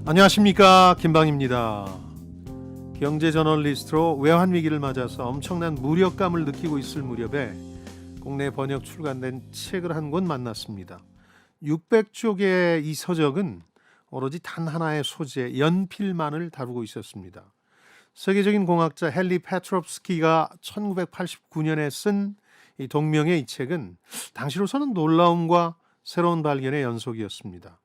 안녕하십니까, 김방입니다. 경제 저널리스트로 외환 위기를 맞아서 엄청난 무력감을 느끼고 있을 무렵에 국내 번역 출간된 책을 한 권 만났습니다. 600쪽의 이 서적은 오로지 단 하나의 소재, 연필만을 다루고 있었습니다. 세계적인 공학자 헨리 페트롭스키가 1989년에 쓴 이 동명의 이 책은 당시로서는 놀라움과 새로운 발견의 연속이었습니다.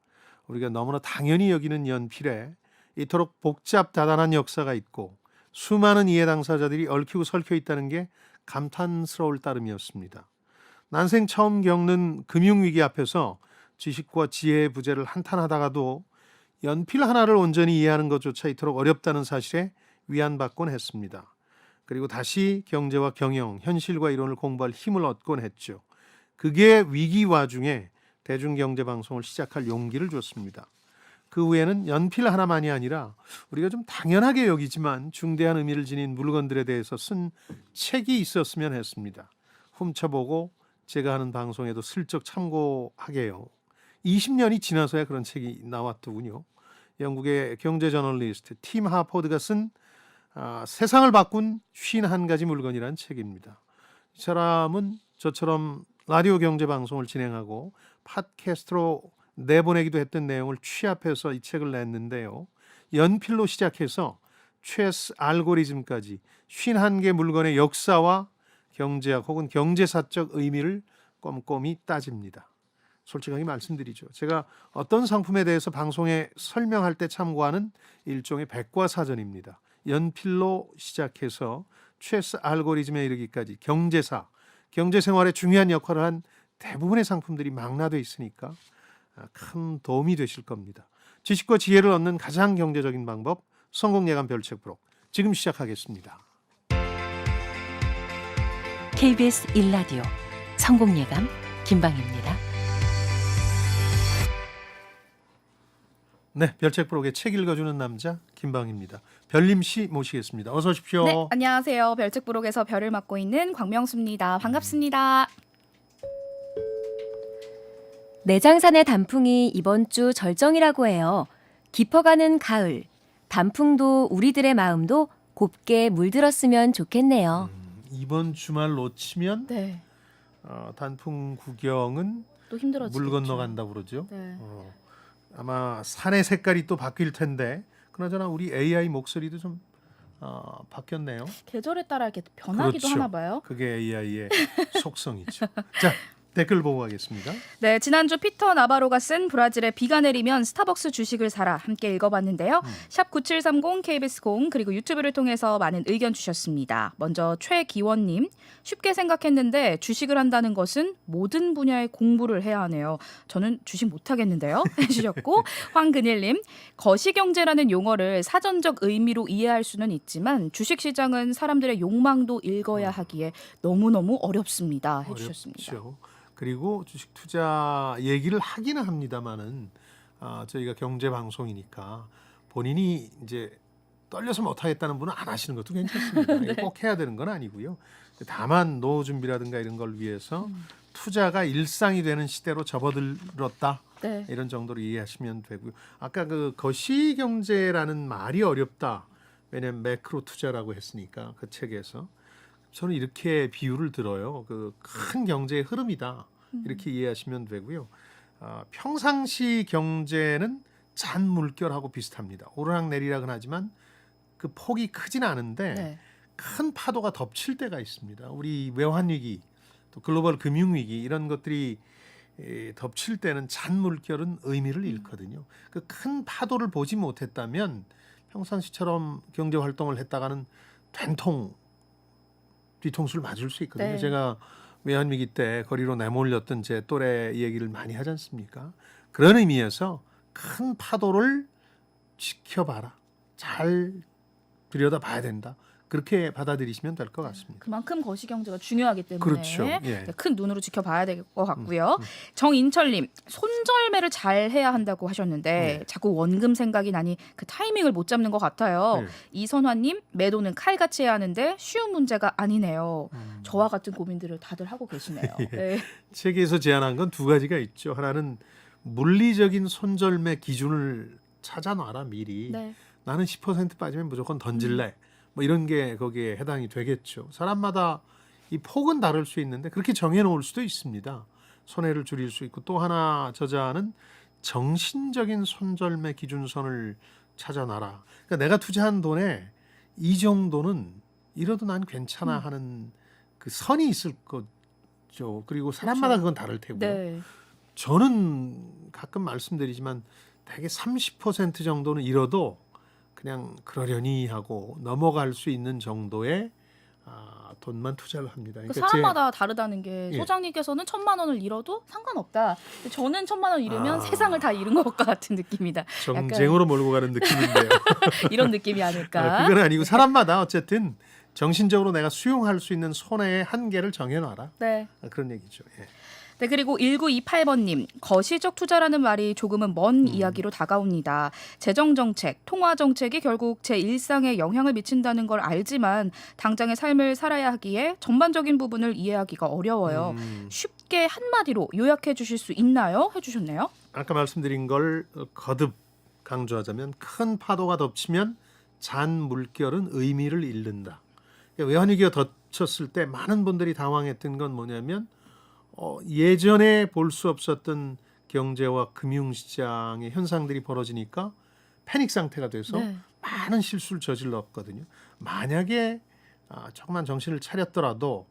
우리가 너무나 당연히 여기는 연필에 이토록 복잡다단한 역사가 있고 수많은 이해 당사자들이 얽히고 설켜 있다는 게 감탄스러울 따름이었습니다. 난생 처음 겪는 금융위기 앞에서 지식과 지혜의 부재를 한탄하다가도 연필 하나를 온전히 이해하는 것조차 이토록 어렵다는 사실에 위안받곤 했습니다. 그리고 다시 경제와 경영, 현실과 이론을 공부할 힘을 얻곤 했죠. 그게 위기 와중에 대중경제방송을 시작할 용기를 줬습니다. 그 후에는 연필 하나만이 아니라 우리가 좀 당연하게 여기지만 중대한 의미를 지닌 물건들에 대해서 쓴 책이 있었으면 했습니다. 훔쳐보고 제가 하는 방송에도 슬쩍 참고하게 해요. 20년이 지나서야 그런 책이 나왔더군요. 영국의 경제 저널리스트 팀 하포드가 쓴 세상을 바꾼 51가지 물건이라는 책입니다. 이 사람은 저처럼 라디오 경제 방송을 진행하고 팟캐스트로 내보내기도 했던 내용을 취합해서 이 책을 냈는데요. 연필로 시작해서 최스 알고리즘까지 51개 물건의 역사와 경제학 혹은 경제사적 의미를 꼼꼼히 따집니다. 솔직하게 말씀드리죠. 제가 어떤 상품에 대해서 방송에 설명할 때 참고하는 일종의 백과사전입니다. 연필로 시작해서 최스 알고리즘에 이르기까지 경제사, 경제생활에 중요한 역할을 한 대부분의 상품들이 망라되어 있으니까 큰 도움이 되실 겁니다. 지식과 지혜를 얻는 가장 경제적인 방법, 성공예감 별책 부록 지금 시작하겠습니다. KBS 1라디오 성공예감 김방입니다. 네, 별책 부록의 책 읽어주는 남자 김방입니다. 별림 씨 모시겠습니다. 어서 오십시오. 네, 안녕하세요. 별책 부록에서 별을 맡고 있는 광명수입니다. 반갑습니다. 내장산의 단풍이 이번 주 절정이라고 해요. 깊어가는 가을, 단풍도 우리들의 마음도 곱게 물들었으면 좋겠네요. 이번 주말 놓치면 네, 단풍 구경은 또 힘들어지겠죠. 물 건너간다고 그러죠. 네. 아마 산의 색깔이 또 바뀔 텐데 그나저나 우리 AI 목소리도 좀 바뀌었네요. 계절에 따라 이렇게 변하기도 그렇죠. 하나 봐요. 그게 AI의 속성이죠. 자, 댓글 보고 가겠습니다. 네, 지난주 피터 나바로가 쓴 브라질에 비가 내리면 스타벅스 주식을 사라 함께 읽어봤는데요. 샵 9730 KBS 공 그리고 유튜브를 통해서 많은 의견 주셨습니다. 먼저 최기원님, 쉽게 생각했는데 주식을 한다는 것은 모든 분야의 공부를 해야 하네요. 저는 주식 못하겠는데요. 해주셨고 황근일님, 거시경제라는 용어를 사전적 의미로 이해할 수는 있지만 주식시장은 사람들의 욕망도 읽어야 하기에 너무너무 어렵습니다. 해주셨습니다. 어렵죠. 그리고 주식 투자 얘기를 하기는 합니다만은 저희가 경제 방송이니까 본인이 이제 떨려서 못하겠다는 분은 안 하시는 것도 괜찮습니다. 네. 꼭 해야 되는 건 아니고요. 다만 노후 준비라든가 이런 걸 위해서 투자가 일상이 되는 시대로 접어들었다. 네. 이런 정도로 이해하시면 되고요. 아까 그 거시경제라는 말이 어렵다. 왜냐하면 매크로 투자라고 했으니까 그 책에서. 저는 이렇게 비유를 들어요. 그 큰 경제의 흐름이다. 이렇게 이해하시면 되고요. 평상시 경제는 잔 물결하고 비슷합니다. 오르락내리락은 하지만 그 폭이 크진 않은데 네. 큰 파도가 덮칠 때가 있습니다. 우리 외환위기, 또 글로벌 금융위기 이런 것들이 덮칠 때는 잔 물결은 의미를 잃거든요. 그 큰 파도를 보지 못했다면 평상시처럼 경제 활동을 했다가는 된통 뒤통수를 맞을 수 있거든요. 네. 제가 외환위기 때 거리로 내몰렸던 제 또래 얘기를 많이 하지 않습니까? 그런 의미에서 큰 파도를 지켜봐라. 잘 들여다봐야 된다. 그렇게 받아들이시면 될 것 같습니다. 그만큼 거시경제가 중요하기 때문에 그렇죠. 예. 네, 큰 눈으로 지켜봐야 될 것 같고요. 정인철님, 손절매를 잘 해야 한다고 하셨는데 네. 자꾸 원금 생각이 나니 그 타이밍을 못 잡는 것 같아요. 네. 이선화님, 매도는 칼같이 해야 하는데 쉬운 문제가 아니네요. 저와 같은 고민들을 다들 하고 계시네요. 예. 네. 책에서 제안한 건 두 가지가 있죠. 하나는 물리적인 손절매 기준을 찾아놔라 미리. 네. 나는 10% 빠지면 무조건 던질래. 뭐 이런 게 거기에 해당이 되겠죠. 사람마다 이 폭은 다를 수 있는데 그렇게 정해놓을 수도 있습니다. 손해를 줄일 수 있고 또 하나 저자는 정신적인 손절매 기준선을 찾아놔라. 그러니까 내가 투자한 돈에 이 정도는 잃어도 난 괜찮아 하는 그 선이 있을 거죠. 그리고 사람마다 그건 다를 테고요. 네. 저는 가끔 말씀드리지만 대개 30% 정도는 잃어도 그냥 그러려니 하고 넘어갈 수 있는 정도의 돈만 투자를 합니다. 그 그러니까 사람마다 다르다는 게 예. 소장님께서는 1,000만 원을 잃어도 상관없다. 근데 저는 1,000만 원 잃으면 아. 세상을 다 잃은 것 같은 느낌이다. 정쟁으로 몰고 가는 느낌인데요. 이런 느낌이 아닐까. 그건 아니고 사람마다 어쨌든 정신적으로 내가 수용할 수 있는 손해의 한계를 정해놔라. 네. 그런 얘기죠. 예. 네, 그리고 1928번님, 거시적 투자라는 말이 조금은 먼 이야기로 다가옵니다. 재정정책, 통화정책이 결국 제 일상에 영향을 미친다는 걸 알지만 당장의 삶을 살아야 하기에 전반적인 부분을 이해하기가 어려워요. 쉽게 한마디로 요약해 주실 수 있나요? 해주셨네요. 아까 말씀드린 걸 거듭 강조하자면 큰 파도가 덮치면 잔 물결은 의미를 잃는다. 외환위기가 덮쳤을 때 많은 분들이 당황했던 건 뭐냐면 예전에 볼 수 없었던 경제와 금융시장의 현상들이 벌어지니까 패닉 상태가 돼서 네. 많은 실수를 저질렀거든요. 만약에 조금만 정신을 차렸더라도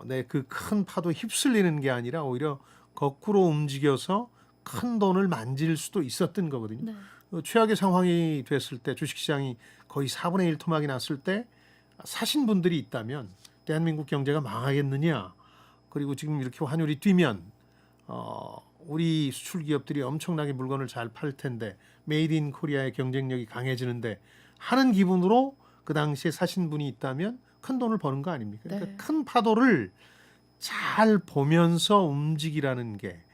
내 그 큰 파도에 휩쓸리는 게 아니라 오히려 거꾸로 움직여서 큰 돈을 만질 수도 있었던 거거든요. 네. 최악의 상황이 됐을 때 주식시장이 거의 4분의 1 토막이 났을 때 사신 분들이 있다면 대한민국 경제가 망하겠느냐. 그리고 지금 이렇게 환율이 뛰면 우리 수출 기업들이 엄청나게 물건을 잘 팔 텐데 메이드 인 코리아의 경쟁력이 강해지는데 하는 기분으로 그 당시에 사신 분이 있다면 큰 돈을 버는 거 아닙니까? 그러니까 네. 큰 파도를 잘 보면서 움직이라는 게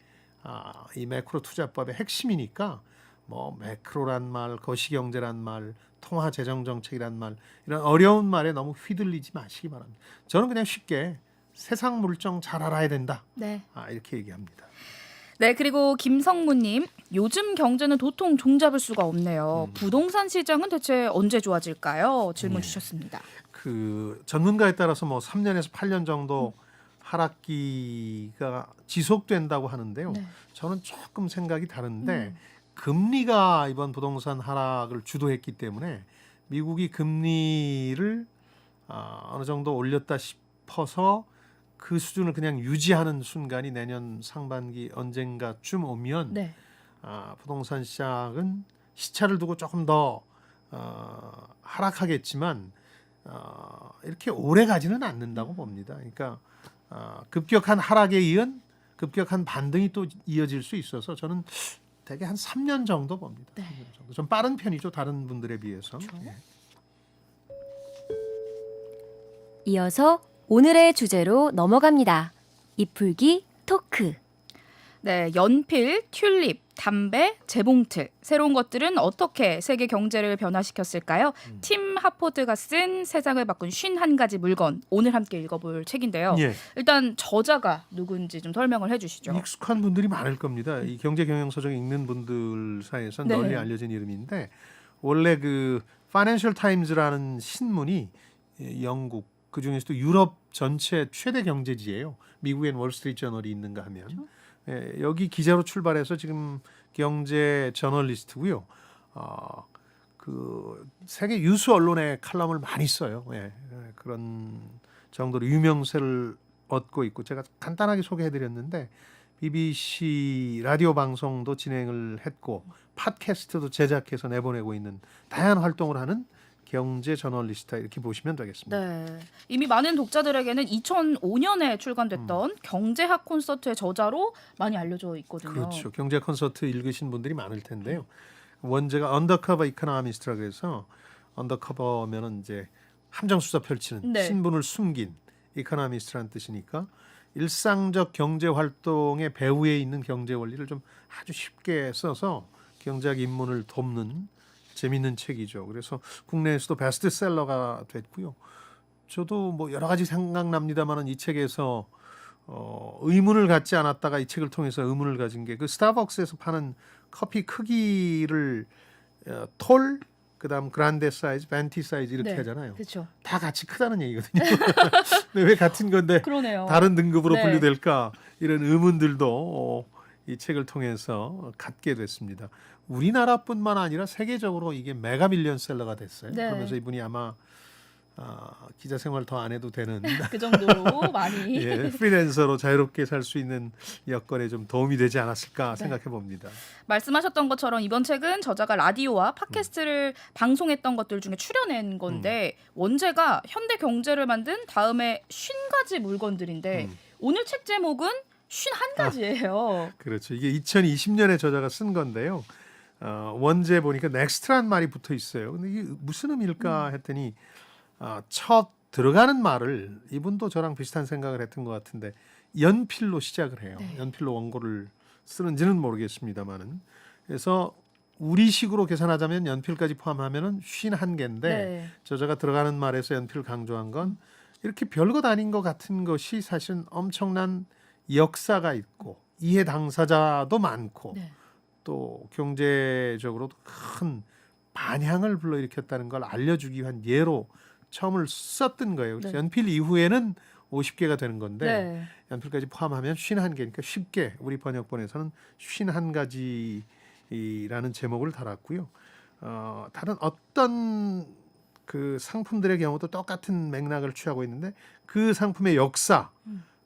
이 매크로 투자법의 핵심이니까 뭐 매크로란 말, 거시경제란 말, 통화재정정책이란 말 이런 어려운 말에 너무 휘둘리지 마시기 바랍니다. 저는 그냥 쉽게 세상 물정 잘 알아야 된다. 네. 이렇게 얘기합니다. 네, 그리고 김성무님, 요즘 경제는 도통 종잡을 수가 없네요. 부동산 시장은 대체 언제 좋아질까요? 질문 주셨습니다. 그 전문가에 따라서 뭐 3년에서 8년 정도 하락기가 지속된다고 하는데요. 네. 저는 조금 생각이 다른데 금리가 이번 부동산 하락을 주도했기 때문에 미국이 금리를 어느 정도 올렸다 싶어서 그 수준을 그냥 유지하는 순간이 내년 상반기 언젠가쯤 오면 네. 부동산 시장은 시차를 두고 조금 더 하락하겠지만 이렇게 오래 가지는 않는다고 봅니다. 그러니까 급격한 하락에 이은 급격한 반등이 또 이어질 수 있어서 저는 대개 한 3년 정도 봅니다. 네. 3년 정도. 좀 빠른 편이죠. 다른 분들에 비해서. 그렇죠. 예. 이어서 오늘의 주제로 넘어갑니다. 이풀기 토크. 네, 연필, 튤립, 담배, 재봉틀. 새로운 것들은 어떻게 세계 경제를 변화시켰을까요? 팀 하포드가 쓴 세상을 바꾼 51가지 물건. 오늘 함께 읽어볼 책인데요. 예. 일단 저자가 누군지 좀 설명을 해주시죠. 익숙한 분들이 많을 겁니다. 이 경제 경영서적 읽는 분들 사이에서는 네. 널리 알려진 이름인데 원래 그 파이낸셜 타임즈라는 신문이 영국 그 중에서도 유럽 전체 최대 경제지예요. 미국엔 월스트리트 저널이 있는가 하면 여기 기자로 출발해서 지금 경제 저널리스트고요. 그 세계 유수 언론의 칼럼을 많이 써요. 그런 정도로 유명세를 얻고 있고 제가 간단하게 소개해드렸는데 BBC 라디오 방송도 진행을 했고 팟캐스트도 제작해서 내보내고 있는 다양한 활동을 하는 경제 저널리스트 이렇게 보시면 되겠습니다. 네, 이미 많은 독자들에게는 2005년에 출간됐던 경제학 콘서트의 저자로 많이 알려져 있거든요. 그렇죠. 경제 콘서트 읽으신 분들이 많을 텐데요. 원제가 언더커버 이코노미스트라고 해서 언더커버면은 이제 함정 수사 펼치는 네. 신분을 숨긴 이코노미스트라는 뜻이니까 일상적 경제 활동의 배후에 있는 경제 원리를 좀 아주 쉽게 써서 경제학 입문을 돕는 재밌는 책이죠. 그래서 국내에서도 베스트셀러가 됐고요. 저도 뭐 여러 가지 생각납니다만은 이 책에서 의문을 갖지 않았다가 이 책을 통해서 의문을 가진 게 그 스타벅스에서 파는 커피 크기를 톨, 그다음 그란데 사이즈, 벤티 사이즈 이렇게 네. 하잖아요. 그렇죠. 다 같이 크다는 얘기거든요. 근데 왜 같은 건데 그러네요. 다른 등급으로 네. 분류될까 이런 의문들도 이 책을 통해서 갖게 됐습니다. 우리나라뿐만 아니라 세계적으로 이게 메가 밀리언셀러가 됐어요. 네. 그러면서 이분이 아마 기자 생활 더 안 해도 되는 그 정도로 많이. 예, 프리랜서로 자유롭게 살 수 있는 여건에 좀 도움이 되지 않았을까 네. 생각해 봅니다. 말씀하셨던 것처럼 이번 책은 저자가 라디오와 팟캐스트를 방송했던 것들 중에 추려낸 건데 원제가 현대 경제를 만든 다음에 50가지 물건들인데 오늘 책 제목은 51가지예요. 그렇죠. 이게 2020년에 저자가 쓴 건데요. 원제 보니까 넥스트란 말이 붙어 있어요. 근데 이게 무슨 의미일까 했더니 첫 들어가는 말을 이분도 저랑 비슷한 생각을 했던 것 같은데 연필로 시작을 해요. 네. 연필로 원고를 쓰는지는 모르겠습니다만은 그래서 우리식으로 계산하자면 연필까지 포함하면은 51개인데 네. 저자가 들어가는 말에서 연필을 강조한 건 이렇게 별것 아닌 것 같은 것이 사실은 엄청난 역사가 있고 이해 당사자도 많고 네. 또 경제적으로도 큰 반향을 불러일으켰다는 걸 알려주기 위한 예로 처음을 썼던 거예요. 그래서 네. 연필 이후에는 50개가 되는 건데 네. 연필까지 포함하면 51개니까 쉽게 우리 번역본에서는 51가지라는 제목을 달았고요. 다른 어떤 그 상품들의 경우도 똑같은 맥락을 취하고 있는데 그 상품의 역사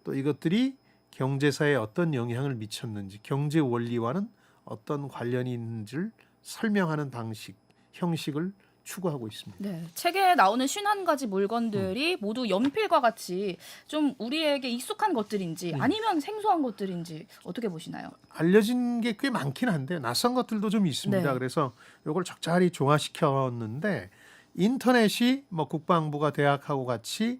또 이것들이 경제사에 어떤 영향을 미쳤는지 경제 원리와는 어떤 관련이 있는지를 설명하는 방식, 형식을 추구하고 있습니다. 네, 책에 나오는 51가지 물건들이 모두 연필과 같이 좀 우리에게 익숙한 것들인지 아니면 생소한 것들인지 어떻게 보시나요? 알려진 게 꽤 많긴 한데 낯선 것들도 좀 있습니다. 네. 그래서 이걸 적절히 조화시켰는데 인터넷이 뭐 국방부가 대학하고 같이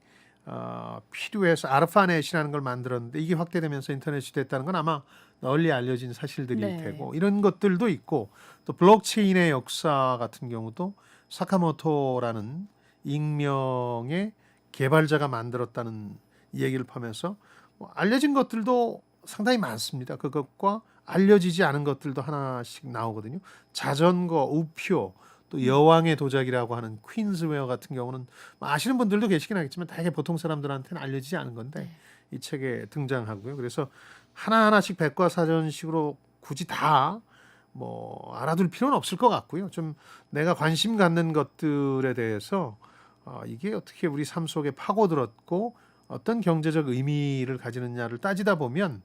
필요해서 아르파넷이라는 걸 만들었는데 이게 확대되면서 인터넷이 됐다는 건 아마 널리 알려진 사실들일 네. 테고 이런 것들도 있고 또 블록체인의 역사 같은 경우도 사카모토라는 익명의 개발자가 만들었다는 얘기를 포함해서 알려진 것들도 상당히 많습니다. 그것과 알려지지 않은 것들도 하나씩 나오거든요. 자전거, 우표, 또 여왕의 도자기라고 하는 퀸즈웨어 같은 경우는 아시는 분들도 계시긴 하겠지만 되게 보통 사람들한테는 알려지지 않은 건데 이 책에 등장하고요. 그래서 하나하나씩 백과사전식으로 굳이 다 뭐 알아둘 필요는 없을 것 같고요. 좀 내가 관심 갖는 것들에 대해서 이게 어떻게 우리 삶 속에 파고들었고 어떤 경제적 의미를 가지느냐를 따지다 보면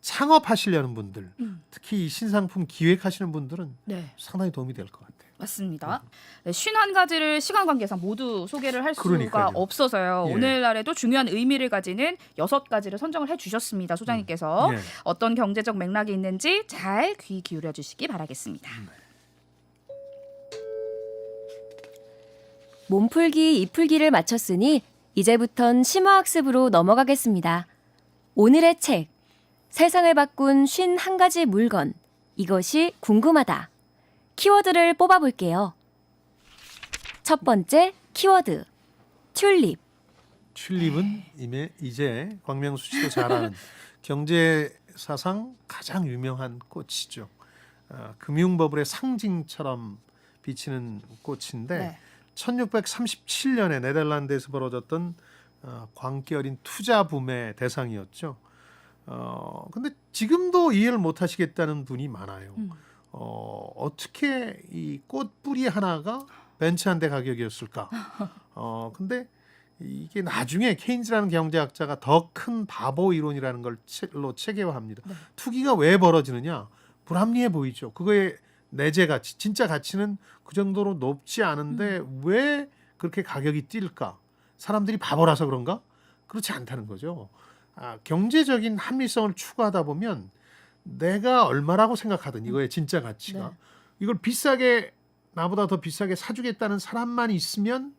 창업하시려는 분들, 특히 이 신상품 기획하시는 분들은 네, 상당히 도움이 될 것 같아요. 맞습니다. 네, 51가지를 시간 관계상 모두 소개를 할 수가 그러니까요. 없어서요. 예. 오늘날에도 중요한 의미를 가지는 6가지를 선정을 해주셨습니다. 소장님께서 예. 어떤 경제적 맥락이 있는지 잘 귀 기울여 주시기 바라겠습니다. 몸풀기, 입풀기를 마쳤으니 이제부턴 심화학습으로 넘어가겠습니다. 오늘의 책, 세상을 바꾼 51가지 물건, 이것이 궁금하다. 키워드를 뽑아볼게요. 첫 번째 키워드, 튤립. 튤립은 이제 광명수 씨도 잘 아는 경제사상 가장 유명한 꽃이죠. 금융버블의 상징처럼 비치는 꽃인데 네. 1637년에 네덜란드에서 벌어졌던 광기 어린 투자 붐의 대상이었죠. 근데 지금도 이해를 못 하시겠다는 분이 많아요. 어떻게 이 꽃뿌리 하나가 벤츠 한 대 가격이었을까? 근데 이게 나중에 케인즈라는 경제학자가 더 큰 바보 이론이라는 걸로 체계화합니다. 네. 투기가 왜 벌어지느냐? 불합리해 보이죠. 그거의 내재 가치, 진짜 가치는 그 정도로 높지 않은데 왜 그렇게 가격이 뛸까? 사람들이 바보라서 그런가? 그렇지 않다는 거죠. 경제적인 합리성을 추구하다 보면 내가 얼마라고 생각하든 이거의 진짜 가치가 네. 이걸 비싸게 나보다 더 비싸게 사주겠다는 사람만 있으면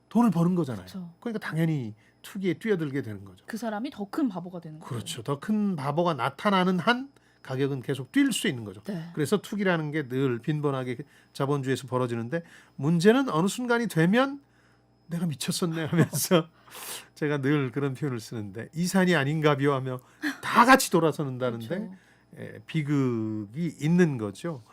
돈을 버는 거잖아요. 그렇죠. 그러니까 당연히 투기에 뛰어들게 되는 거죠. 그 사람이 더 큰 바보가 되는 거죠. 그렇죠. 더 큰 바보가 나타나는 한 가격은 계속 뛸 수 있는 거죠. 네. 그래서 투기라는 게 늘 빈번하게 자본주의에서 벌어지는데 문제는 어느 순간이 되면 내가 미쳤었네 하면서 제가 늘 그런 표현을 쓰는데 이 산이 아닌가비요 하며 다 같이 돌아서는다는데 그렇죠. 비극이 있는 거죠.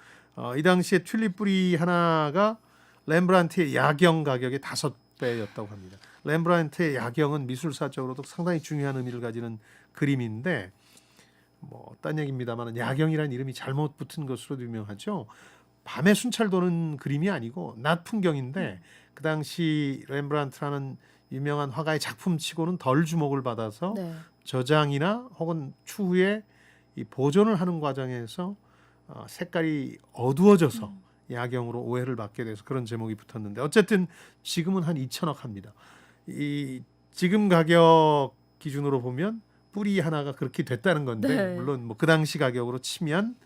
이 당시에 튤립 뿌리 하나가 렘브란트의 야경 가격의 5배였다고 합니다. 렘브란트의 야경은 미술사적으로도 상당히 중요한 의미를 가지는 그림인데 뭐 딴 얘기입니다만 야경이라는 이름이 잘못 붙은 것으로도 유명하죠. 밤에 순찰 도는 그림이 아니고 낮 풍경인데 그 당시 렘브란트라는 유명한 화가의 작품치고는 덜 주목을 받아서 네. 저장이나 혹은 추후에 이 보존을 하는 과정에서 색깔이 어두워져서 야경으로 오해를 받게 돼서 그런 제목이 붙었는데 어쨌든 지금은 한 2천억 합니다. 이 지금 가격 기준으로 보면 뿌리 하나가 그렇게 됐다는 건데 네. 물론 뭐 그 당시 가격으로 치면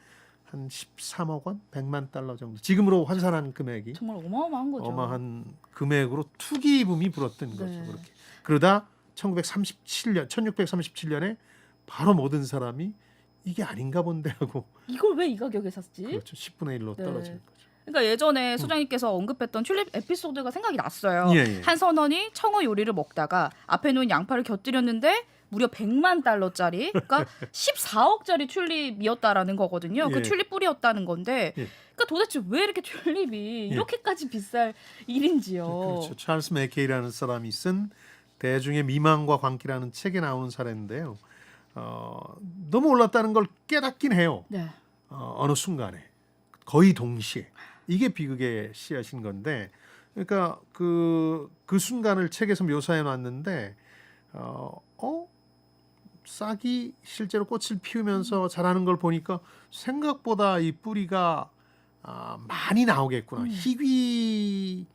한 13억 원, 100만 달러 정도. 지금으로 환산한 금액이 정말 어마어마한 거죠. 어마한 금액으로 투기 붐이 불었던 거죠. 네. 그렇게. 그러다 1637년에 바로 모든 사람이 이게 아닌가 본데 하고 이걸 왜 이 가격에 샀지? 그렇죠. 10분의 1로 네. 떨어진 거죠. 그러니까 예전에 소장님께서 언급했던 튤립 에피소드가 생각이 났어요. 예, 예. 한 선원이 청어 요리를 먹다가 앞에 놓인 양파를 곁들였는데 무려 100만 달러짜리, 그러니까 14억짜리 튤립이었다라는 거거든요. 예. 그 튤립 뿌리였다는 건데, 예. 그러니까 도대체 왜 이렇게 튤립이 이렇게까지 비쌀 일인지요. 그렇죠. 찰스 맥케이라는 사람이 쓴 대중의 미망과 광기라는 책에 나오는 사례인데요. 너무 올랐다는 걸 깨닫긴 해요. 네. 어느 순간에 거의 동시에 이게 비극의 씨앗인 건데, 그러니까 그 순간을 책에서 묘사해 놨는데, 싹이 실제로 꽃을 피우면서 자라는 걸 보니까 생각보다 이 뿌리가 많이 나오겠구나, 희귀한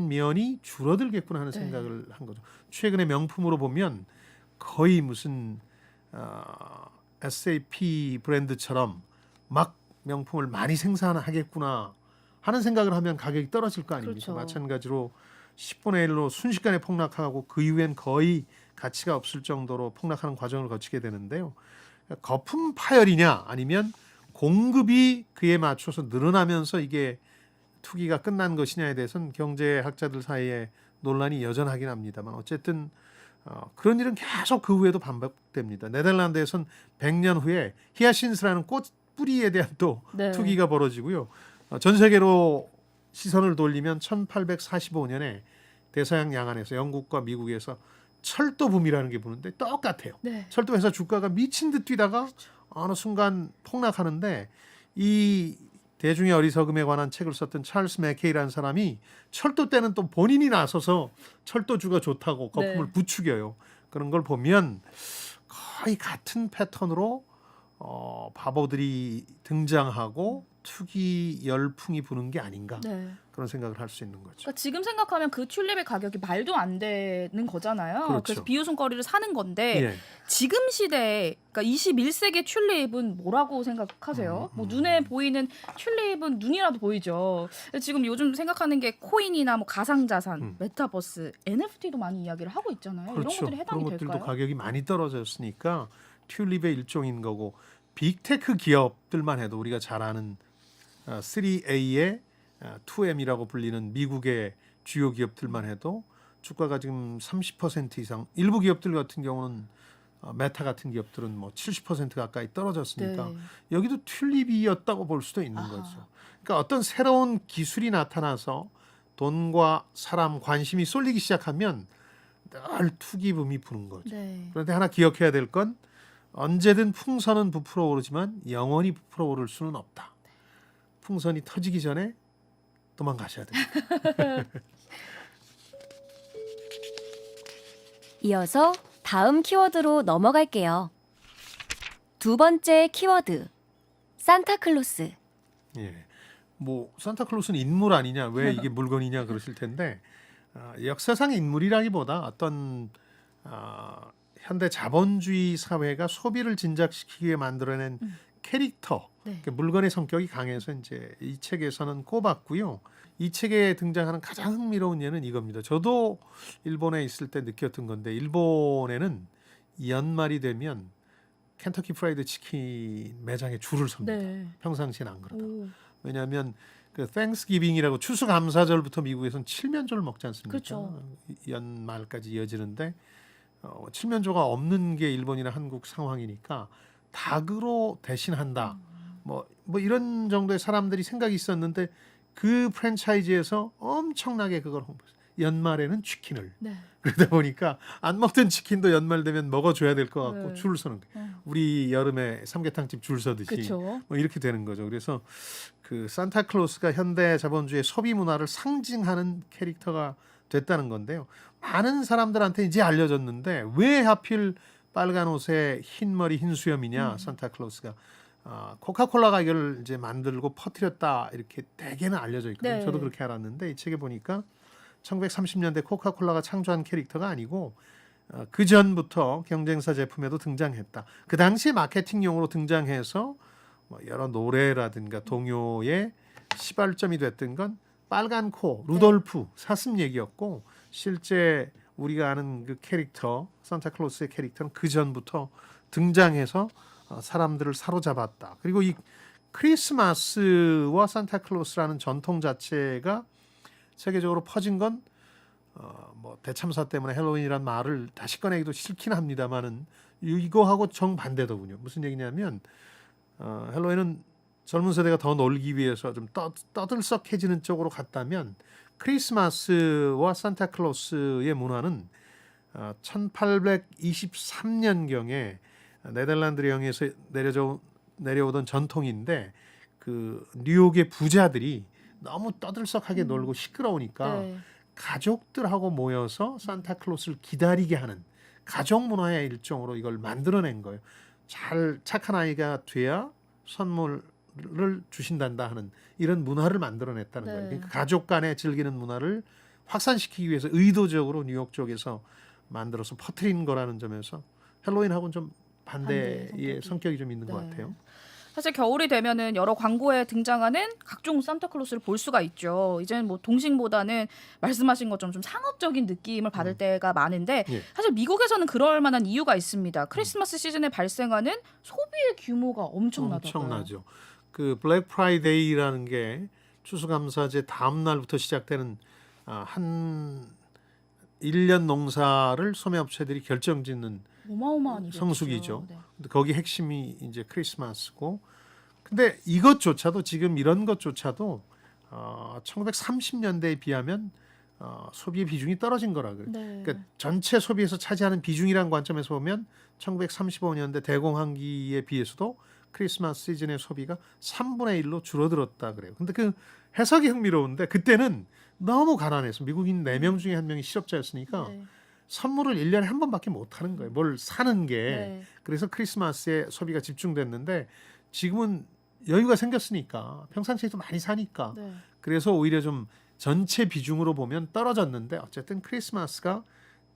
면이 줄어들겠구나 하는 네. 생각을 한 거죠. 최근에 명품으로 보면 거의 무슨 SAP 브랜드처럼 막 명품을 많이 생산하겠구나 하는 생각을 하면 가격이 떨어질 거 아닙니까? 그렇죠. 마찬가지로 10분의 1로 순식간에 폭락하고 그 이후엔 거의 가치가 없을 정도로 폭락하는 과정을 거치게 되는데요. 거품 파열이냐 아니면 공급이 그에 맞춰서 늘어나면서 이게 투기가 끝난 것이냐에 대해서는 경제학자들 사이에 논란이 여전하긴 합니다만 어쨌든 그런 일은 계속 그 후에도 반복됩니다. 네덜란드에선 100년 후에 히아신스라는 꽃 뿌리에 대한 또 네. 투기가 벌어지고요. 전 세계로 시선을 돌리면 1845년에 대서양 양안에서 영국과 미국에서 철도 붐이라는 게 부는데 똑같아요. 네. 철도 회사 주가가 미친 듯 뛰다가 어느 순간 폭락하는데 이 대중의 어리석음에 관한 책을 썼던 찰스 맥케이라는 사람이 철도 때는 또 본인이 나서서 철도주가 좋다고 거품을 네. 부추겨요. 그런 걸 보면 거의 같은 패턴으로 바보들이 등장하고 투기 열풍이 부는 게 아닌가 네. 그런 생각을 할 수 있는 거죠. 그러니까 지금 생각하면 그 튤립의 가격이 말도 안 되는 거잖아요. 그렇죠. 그래서 비웃음거리를 사는 건데 예. 지금 시대에, 그러니까 21세기 튤립은 뭐라고 생각하세요? 뭐 눈에 보이는 튤립은 눈이라도 보이죠. 지금 요즘 생각하는 게 코인이나 뭐 가상자산, 메타버스, NFT도 많이 이야기를 하고 있잖아요. 그렇죠. 이런 것들이 해당이 그런 것들도 될까요? 가격이 많이 떨어졌으니까 튤립의 일종인 거고 빅테크 기업들만 해도 우리가 잘 아는 3A의 2M이라고 불리는 미국의 주요 기업들만 해도 주가가 지금 30% 이상, 일부 기업들 같은 경우는 메타 같은 기업들은 뭐 70% 가까이 떨어졌으니까 네. 여기도 튤립이었다고 볼 수도 있는 아하. 거죠. 그러니까 어떤 새로운 기술이 나타나서 돈과 사람 관심이 쏠리기 시작하면 늘 투기 붐이 부는 거죠. 네. 그런데 하나 기억해야 될 건 언제든 풍선은 부풀어 오르지만 영원히 부풀어 오를 수는 없다. 풍선이 터지기 전에 도망가셔야 됩니다. 이어서 다음 키워드로 넘어갈게요. 두 번째 키워드. 산타클로스. 예, 뭐 산타클로스는 인물 아니냐, 왜 이게 물건이냐 그러실 텐데 역사상 인물이라기보다 어떤 현대 자본주의 사회가 소비를 진작시키기 위해 만들어낸 캐릭터, 네. 그러니까 물건의 성격이 강해서 이제 이 책에서는 꼽았고요. 이 책에 등장하는 가장 흥미로운 예는 이겁니다. 저도 일본에 있을 때 느꼈던 건데 일본에는 연말이 되면 켄터키 프라이드 치킨 매장에 줄을 섭니다. 네. 평상시엔 안 그러다. 오. 왜냐하면 그 땡스기빙이라고 추수감사절부터 미국에서는 칠면조를 먹지 않습니까? 그렇죠. 연말까지 이어지는데 칠면조가 없는 게 일본이나 한국 상황이니까 닭으로 대신한다. 뭐 이런 정도의 사람들이 생각이 있었는데 그 프랜차이즈에서 엄청나게 그걸 홍보했어요. 연말에는 치킨을. 네. 그러다 보니까 안 먹던 치킨도 연말 되면 먹어줘야 될 것 같고 네. 줄을 서는 거예요. 우리 여름에 삼계탕집 줄 서듯이 그렇죠. 뭐 이렇게 되는 거죠. 그래서 그 산타클로스가 현대 자본주의 소비 문화를 상징하는 캐릭터가 됐다는 건데요. 많은 사람들한테 이제 알려졌는데 왜 하필 빨간 옷에 흰 머리 흰 수염이냐 산타클로스가 코카콜라가 이걸 이제 만들고 퍼뜨렸다 이렇게 대개는 알려져 있거든요. 네. 저도 그렇게 알았는데 이 책에 보니까 1930년대 코카콜라가 창조한 캐릭터가 아니고 그 전부터 경쟁사 제품에도 등장했다. 그 당시 마케팅용으로 등장해서 뭐 여러 노래라든가 동요의 시발점이 됐던 건 빨간 코, 루돌프, 사슴 얘기였고 실제 우리가 아는 그 캐릭터, 산타클로스의 캐릭터는 그 전부터 등장해서 사람들을 사로잡았다. 그리고 이 크리스마스와 산타클로스라는 전통 자체가 세계적으로 퍼진 건 뭐 대참사 때문에 헬로윈이란 말을 다시 꺼내기도 싫긴 합니다만은 이거하고 정반대더군요. 무슨 얘기냐면 헬로윈은 젊은 세대가 더 놀기 위해서 좀 떠들썩해지는 쪽으로 갔다면 크리스마스와 산타클로스의 문화는 1823년경에 네덜란드 영에서 내려오던 전통인데 그 뉴욕의 부자들이 너무 떠들썩하게 놀고 시끄러우니까 네. 가족들하고 모여서 산타클로스를 기다리게 하는 가족 문화의 일종으로 이걸 만들어낸 거예요. 잘 착한 아이가 돼야 선물을 주신단다 하는 이런 문화를 만들어냈다는 네. 거예요. 그러니까 가족 간에 즐기는 문화를 확산시키기 위해서 의도적으로 뉴욕 쪽에서 만들어서 퍼뜨린 거라는 점에서 헬로윈하고는 좀 반대의 반대의 성격이 좀 있는 것 네. 같아요. 사실 겨울이 되면은 여러 광고에 등장하는 각종 산타클로스를 볼 수가 있죠. 이제는 뭐 동식보다는 말씀하신 것처럼 좀 상업적인 느낌을 받을 때가 많은데 예. 사실 미국에서는 그럴 만한 이유가 있습니다. 크리스마스 시즌에 발생하는 소비의 규모가 엄청나다고요. 엄청나죠. 그 블랙 프라이데이라는 게 추수감사제 다음 날부터 시작되는 한 1년 농사를 소매업체들이 결정짓는 어마어마한 이벤트죠. 성수기죠. 네. 근데 거기 핵심이 이제 크리스마스고, 근데 이것조차도 지금 이런 것조차도 1930년대에 비하면 소비의 비중이 떨어진 거라 그래요. 네. 그러니까 전체 소비에서 차지하는 비중이라는 관점에서 보면 1935년대 대공황기에 비해서도 크리스마스 시즌의 소비가 3분의 1로 줄어들었다 그래요. 근데 그 해석이 흥미로운데 그때는 너무 가난해서 미국인 4명 중에 1명이 실업자였으니까 네. 선물을 1년에 한 번밖에 못 하는 거예요. 뭘 사는 게. 네. 그래서 크리스마스에 소비가 집중됐는데 지금은 여유가 생겼으니까 평상시에도 많이 사니까 네. 그래서 오히려 좀 전체 비중으로 보면 떨어졌는데 어쨌든 크리스마스가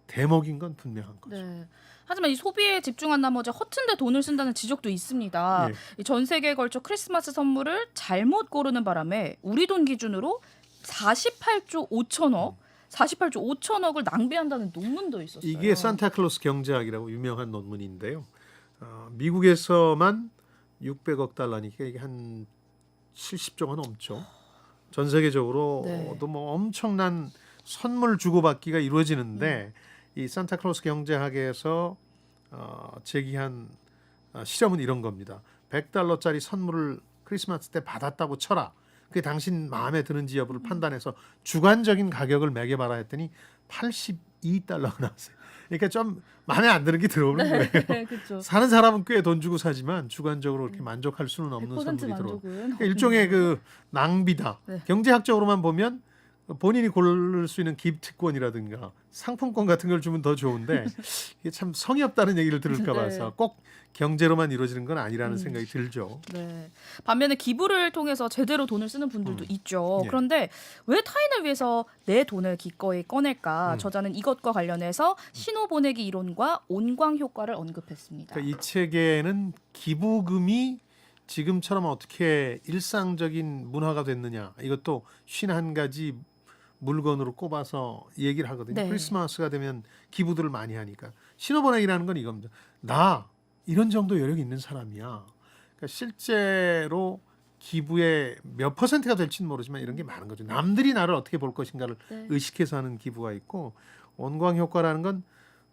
대목인 건 분명한 거죠. 네. 하지만 이 소비에 집중한 나머지 허튼데 돈을 쓴다는 지적도 있습니다. 예. 이전 세계에 걸쳐 크리스마스 선물을 잘못 고르는 바람에 우리 돈 기준으로 48조 5천억, 48조 5천억을 낭비한다는 논문도 있었어요. 이게 산타클로스 경제학이라고 유명한 논문인데요. 미국에서만 600억 달러니까 이게 한 70조가 넘죠. 전 세계적으로도 네. 뭐 엄청난 선물 주고받기가 이루어지는데 이 산타클로스 경제학에서 제기한 실험은 이런 겁니다. 100달러짜리 선물을 크리스마스 때 받았다고 쳐라. 그게 당신 마음에 드는지 여부를 판단해서 주관적인 가격을 매겨봐라 했더니 82달러가 나왔어요. 그러니까 좀 마음에 안 드는 게 들어오는 거예요. 네, 그렇죠. 사는 사람은 꽤 돈 주고 사지만 주관적으로 그렇게 만족할 수는 없는 100% 선물이 들어오는 만족은 그러니까 일종의 그 낭비다. 네. 경제학적으로만 보면 본인이 고를 수 있는 기프트권이라든가 상품권 같은 걸 주면 더 좋은데 이게 참 성의 없다는 얘기를 들을까 봐서 네. 꼭 경제로만 이루어지는 건 아니라는 생각이 들죠. 네. 반면에 기부를 통해서 제대로 돈을 쓰는 분들도 있죠. 예. 그런데 왜 타인을 위해서 내 돈을 기꺼이 꺼낼까? 저자는 이것과 관련해서 신호 보내기 이론과 온광 효과를 언급했습니다. 그러니까 이 책에는 기부금이 지금처럼 어떻게 일상적인 문화가 됐느냐 이것도 51가지 물건으로 꼽아서 얘기를 하거든요. 네. 크리스마스가 되면 기부들을 많이 하니까 신호보내기라는 건 이겁니다. 나 이런 정도 여력이 있는 사람이야. 그러니까 실제로 기부의 몇 퍼센트가 될지는 모르지만 이런 게 많은 거죠. 남들이 나를 어떻게 볼 것인가를 네. 의식해서 하는 기부가 있고, 온광 효과라는 건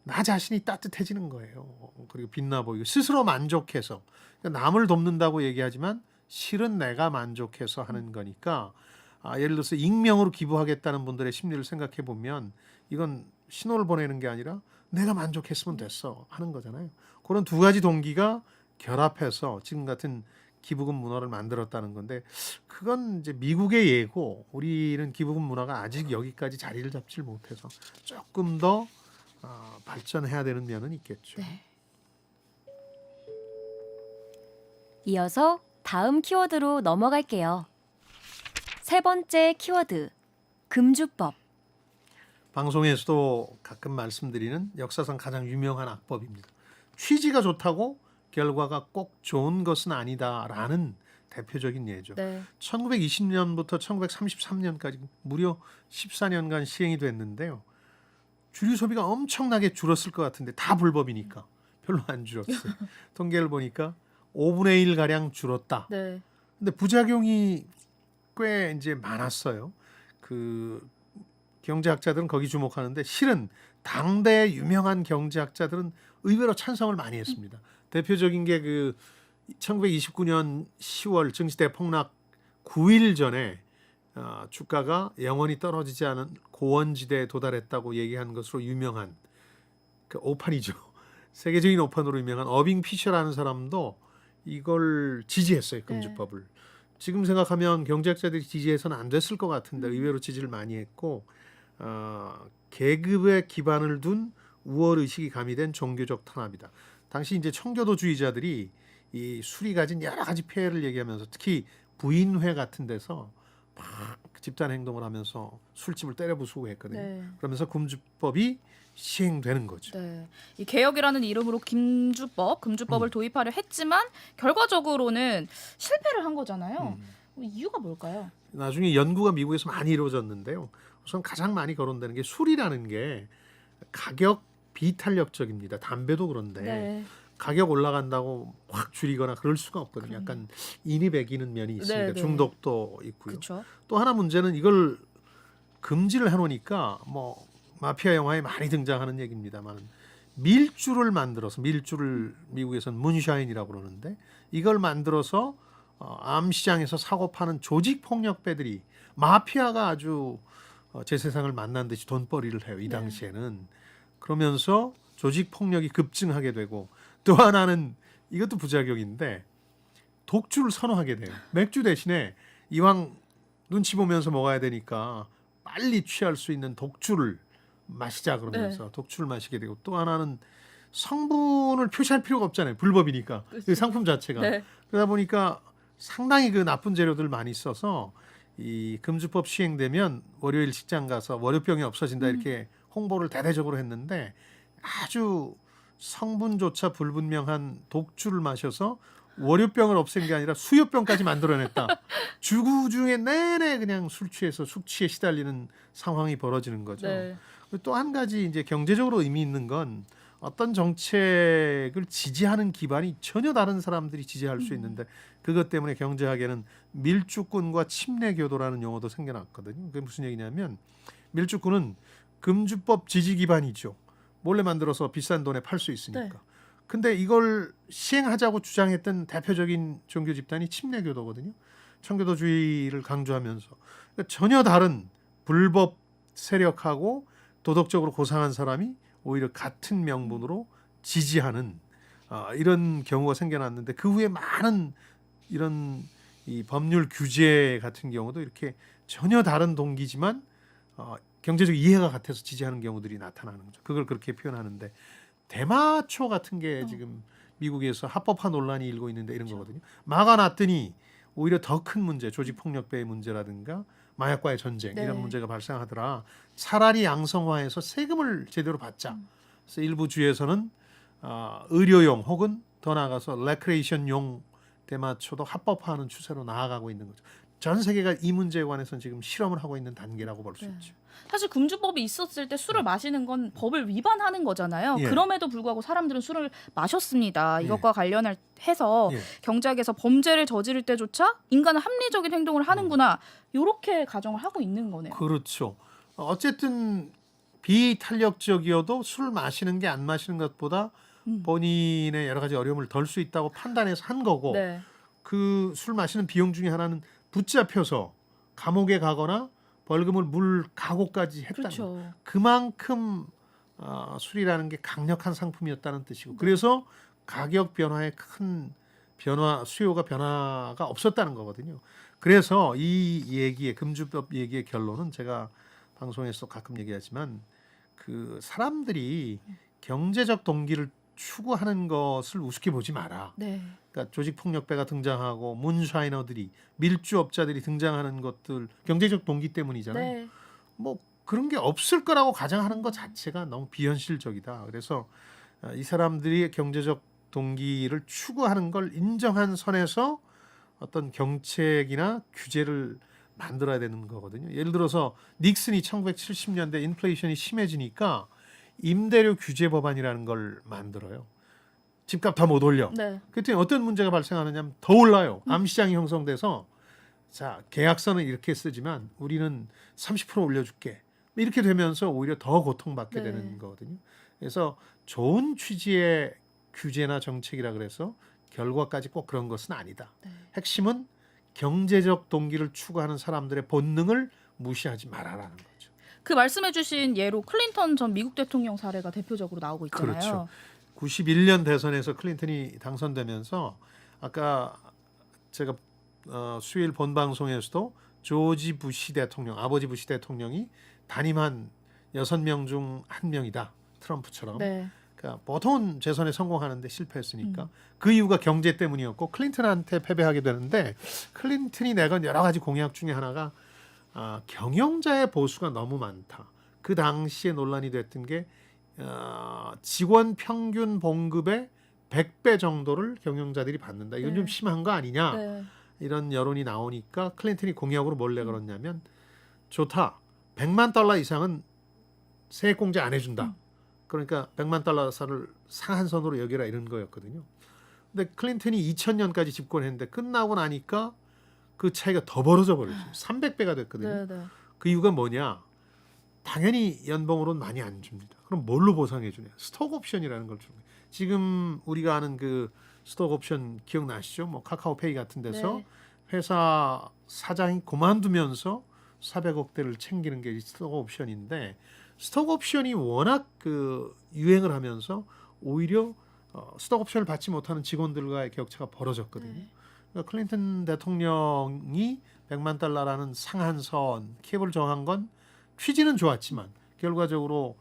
나 자신이 따뜻해지는 거예요. 그리고 빛나 보이고 스스로 만족해서, 그러니까 남을 돕는다고 얘기하지만 실은 내가 만족해서 하는 거니까, 예를 들어서 익명으로 기부하겠다는 분들의 심리를 생각해 보면 이건 신호를 보내는 게 아니라 내가 만족했으면 됐어 하는 거잖아요. 그런 두 가지 동기가 결합해서 지금 같은 기부금 문화를 만들었다는 건데, 그건 이제 미국의 예고, 우리는 기부금 문화가 아직 여기까지 자리를 잡질 못해서 조금 더 발전해야 되는 면은 있겠죠. 네. 이어서 다음 키워드로 넘어갈게요. 세 번째 키워드, 금주법. 방송에서도 가끔 말씀드리는 역사상 가장 유명한 악법입니다. 취지가 좋다고 결과가 꼭 좋은 것은 아니다라는 대표적인 예죠. 네. 1920년부터 1933년까지 무려 14년간 시행이 됐는데요. 주류 소비가 엄청나게 줄었을 것 같은데 다 불법이니까 별로 안 줄었어요. 통계를 보니까 5분의 1 가량 줄었다. 네. 근데 부작용이 꽤 이제 많았어요. 그 경제학자들은 거기 주목하는데, 실은 당대 유명한 경제학자들은 의외로 찬성을 많이 했습니다. 대표적인 게 그 1929년 10월 증시 대폭락 9일 전에 주가가 영원히 떨어지지 않은 고원지대에 도달했다고 얘기한 것으로 유명한 그 오판이죠. 세계적인 오판으로 유명한 어빙 피셔라는 사람도 이걸 지지했어요, 금주법을. 지금 생각하면 경제학자들이 지지해서는 안 됐을 것 같은데 의외로 지지를 많이 했고, 계급에 기반을 둔 우월 의식이 가미된 종교적 탄압이다. 당시 이제 청교도주의자들이 이 술이 가진 여러 가지 폐해를 얘기하면서, 특히 부인회 같은 데서 막 집단 행동을 하면서 술집을 때려 부수고 했거든요. 네. 그러면서 금주법이 시행되는 거죠. 네. 이 개혁이라는 이름으로 금주법을 도입하려 했지만 결과적으로는 실패를 한 거잖아요. 이유가 뭘까요? 나중에 연구가 미국에서 많이 이루어졌는데요. 우선 가장 많이 거론되는 게 술이라는 게 가격 비탄력적입니다. 담배도 그런데 네. 가격 올라간다고 확 줄이거나 그럴 수가 없거든요. 약간 인이 배기는 면이 있으니까 네, 네. 중독도 있고요. 그렇죠. 또 하나 문제는 이걸 금지를 해놓으니까, 뭐 마피아 영화에 많이 등장하는 얘기입니다만, 밀주를 만들어서, 밀주를 미국에서는 문샤인이라고 그러는데, 이걸 만들어서 암시장에서 사고 파는 조직 폭력배들이, 마피아가 아주 제 세상을 만난 듯이 돈벌이를 해요, 이 당시에는. 그러면서 조직 폭력이 급증하게 되고, 또 하나는 이것도 부작용인데 독주를 선호하게 돼요. 맥주 대신에 이왕 눈치 보면서 먹어야 되니까 빨리 취할 수 있는 독주를 마시자 그러면서 독주를 마시게 되고, 또 하나는 성분을 표시할 필요가 없잖아요. 불법이니까. 그 상품 자체가. 네. 그러다 보니까 상당히 그 나쁜 재료들 많이 써서, 이 금주법 시행되면 월요일 직장 가서 월요병이 없어진다 이렇게 홍보를 대대적으로 했는데, 아주 성분조차 불분명한 독주를 마셔서 월요병을 없앤 게 아니라 수요병까지 만들어냈다. 주구 중에 내내 그냥 술 취해서 숙취에 시달리는 상황이 벌어지는 거죠. 네. 또 한 가지 이제 경제적으로 의미 있는 건, 어떤 정책을 지지하는 기반이 전혀 다른 사람들이 지지할 수 있는데, 그것 때문에 경제학에는 밀주꾼과 침례교도라는 용어도 생겨났거든요. 그게 무슨 얘기냐면, 밀주꾼은 금주법 지지 기반이죠. 몰래 만들어서 비싼 돈에 팔 수 있으니까. 네. 근데 이걸 시행하자고 주장했던 대표적인 종교 집단이 침례교도거든요. 청교도주의를 강조하면서. 그러니까 전혀 다른 불법 세력하고 도덕적으로 고상한 사람이 오히려 같은 명분으로 지지하는 이런 경우가 생겨났는데, 그 후에 많은 이런 이 법률 규제 같은 경우도 이렇게 전혀 다른 동기지만 경제적 이해가 같아서 지지하는 경우들이 나타나는 거죠. 그걸 그렇게 표현하는데, 대마초 같은 게 지금 미국에서 합법화 논란이 일고 있는데 이런 거거든요. 막아놨더니 오히려 더 큰 문제, 조직폭력배의 문제라든가 마약과의 전쟁 이런 문제가 발생하더라. 차라리 양성화해서 세금을 제대로 받자. 그래서 일부 주에서는 의료용 혹은 더 나아가서 레크레이션용 대마초도 합법화하는 추세로 나아가고 있는 거죠. 전 세계가 이 문제에 관해서는 지금 실험을 하고 있는 단계라고 볼 수 네. 있죠. 사실 금주법이 있었을 때 술을 마시는 건 법을 위반하는 거잖아요. 예. 그럼에도 불구하고 사람들은 술을 마셨습니다. 예. 이것과 관련해서 예. 경제학에서 범죄를 저지를 때조차 인간은 합리적인 행동을 하는구나. 이렇게 가정을 하고 있는 거네요. 그렇죠. 어쨌든 비탄력적이어도 술 마시는 게 안 마시는 것보다 본인의 여러 가지 어려움을 덜 수 있다고 판단해서 한 거고 네. 그 술 마시는 비용 중에 하나는 붙잡혀서 감옥에 가거나 벌금을 물 각오까지 했다는 거. 그렇죠. 그만큼 술이라는 게 강력한 상품이었다는 뜻이고 그래서 가격 변화에 큰 수요가 변화가 없었다는 거거든요. 그래서 이 얘기의 금주법 얘기의 결론은 제가 방송에서 가끔 얘기하지만 그 사람들이 경제적 동기를 추구하는 것을 우습게 보지 마라. 네. 그러니까 조직폭력배가 등장하고 문샤이너들이 밀주업자들이 등장하는 것들 경제적 동기 때문이잖아요. 네. 뭐 그런 게 없을 거라고 가정하는 것 자체가 너무 비현실적이다. 그래서 이 사람들이 경제적 동기를 추구하는 걸 인정한 선에서 어떤 정책이나 규제를 만들어야 되는 거거든요. 예를 들어서 닉슨이 1970년대 인플레이션이 심해지니까 임대료 규제 법안이라는 걸 만들어요. 집값 더 못 올려. 네. 그랬더니 어떤 문제가 발생하느냐면 더 올라요. 암시장이 형성돼서 자 계약서는 이렇게 쓰지만 우리는 30% 올려줄게. 이렇게 되면서 오히려 더 고통받게 네. 되는 거거든요. 그래서 좋은 취지의 규제나 정책이라 그래서 결과까지 꼭 그런 것은 아니다. 네. 핵심은 경제적 동기를 추구하는 사람들의 본능을 무시하지 말아라는 거죠. 그 말씀해주신 예로 클린턴 전 미국 대통령 사례가 대표적으로 나오고 있잖아요. 그렇죠. 91년 대선에서 클린턴이 당선되면서 아까 제가 수요일 본 방송에서도 조지 부시 대통령, 아버지 부시 대통령이 단임한 6명 중 1명이다. 트럼프처럼. 네. 그러니까 보통은 재선에 성공하는데 실패했으니까 그 이유가 경제 때문이었고 클린턴한테 패배하게 되는데 클린턴이 내건 여러 가지 공약 중에 하나가 경영자의 보수가 너무 많다. 그 당시에 논란이 됐던 게 직원 평균 봉급의 100배 정도를 경영자들이 받는다. 이건 네. 좀 심한 거 아니냐. 네. 이런 여론이 나오니까 클린턴이 공약으로 뭘 내걸었냐면 좋다. 100만 달러 이상은 세액공제 안 해준다. 그러니까 100만 달러를 상한선으로 여기라 이런 거였거든요. 근데 클린턴이 2000년까지 집권했는데 끝나고 나니까 그 차이가 더 벌어져 버렸죠. 300배가 됐거든요. 네. 네. 그 이유가 뭐냐? 당연히 연봉으로는 많이 안 줍니다. 그럼 뭘로 보상해 주냐? 스톡 옵션이라는 걸 줍니다. 지금 우리가 아는 그 스톡 옵션 기억나시죠? 뭐 카카오페이 같은 데서 네. 회사 사장이 그만두면서 400억대를 챙기는 게 스톡 옵션인데 스톡 옵션이 워낙 그 유행을 하면서 오히려 스톡 옵션을 받지 못하는 직원들과의 격차가 벌어졌거든요. 네. 그러니까 클린턴 대통령이 100만 달러라는 상한선 캡을 정한 건 취지는 좋았지만 결과적으로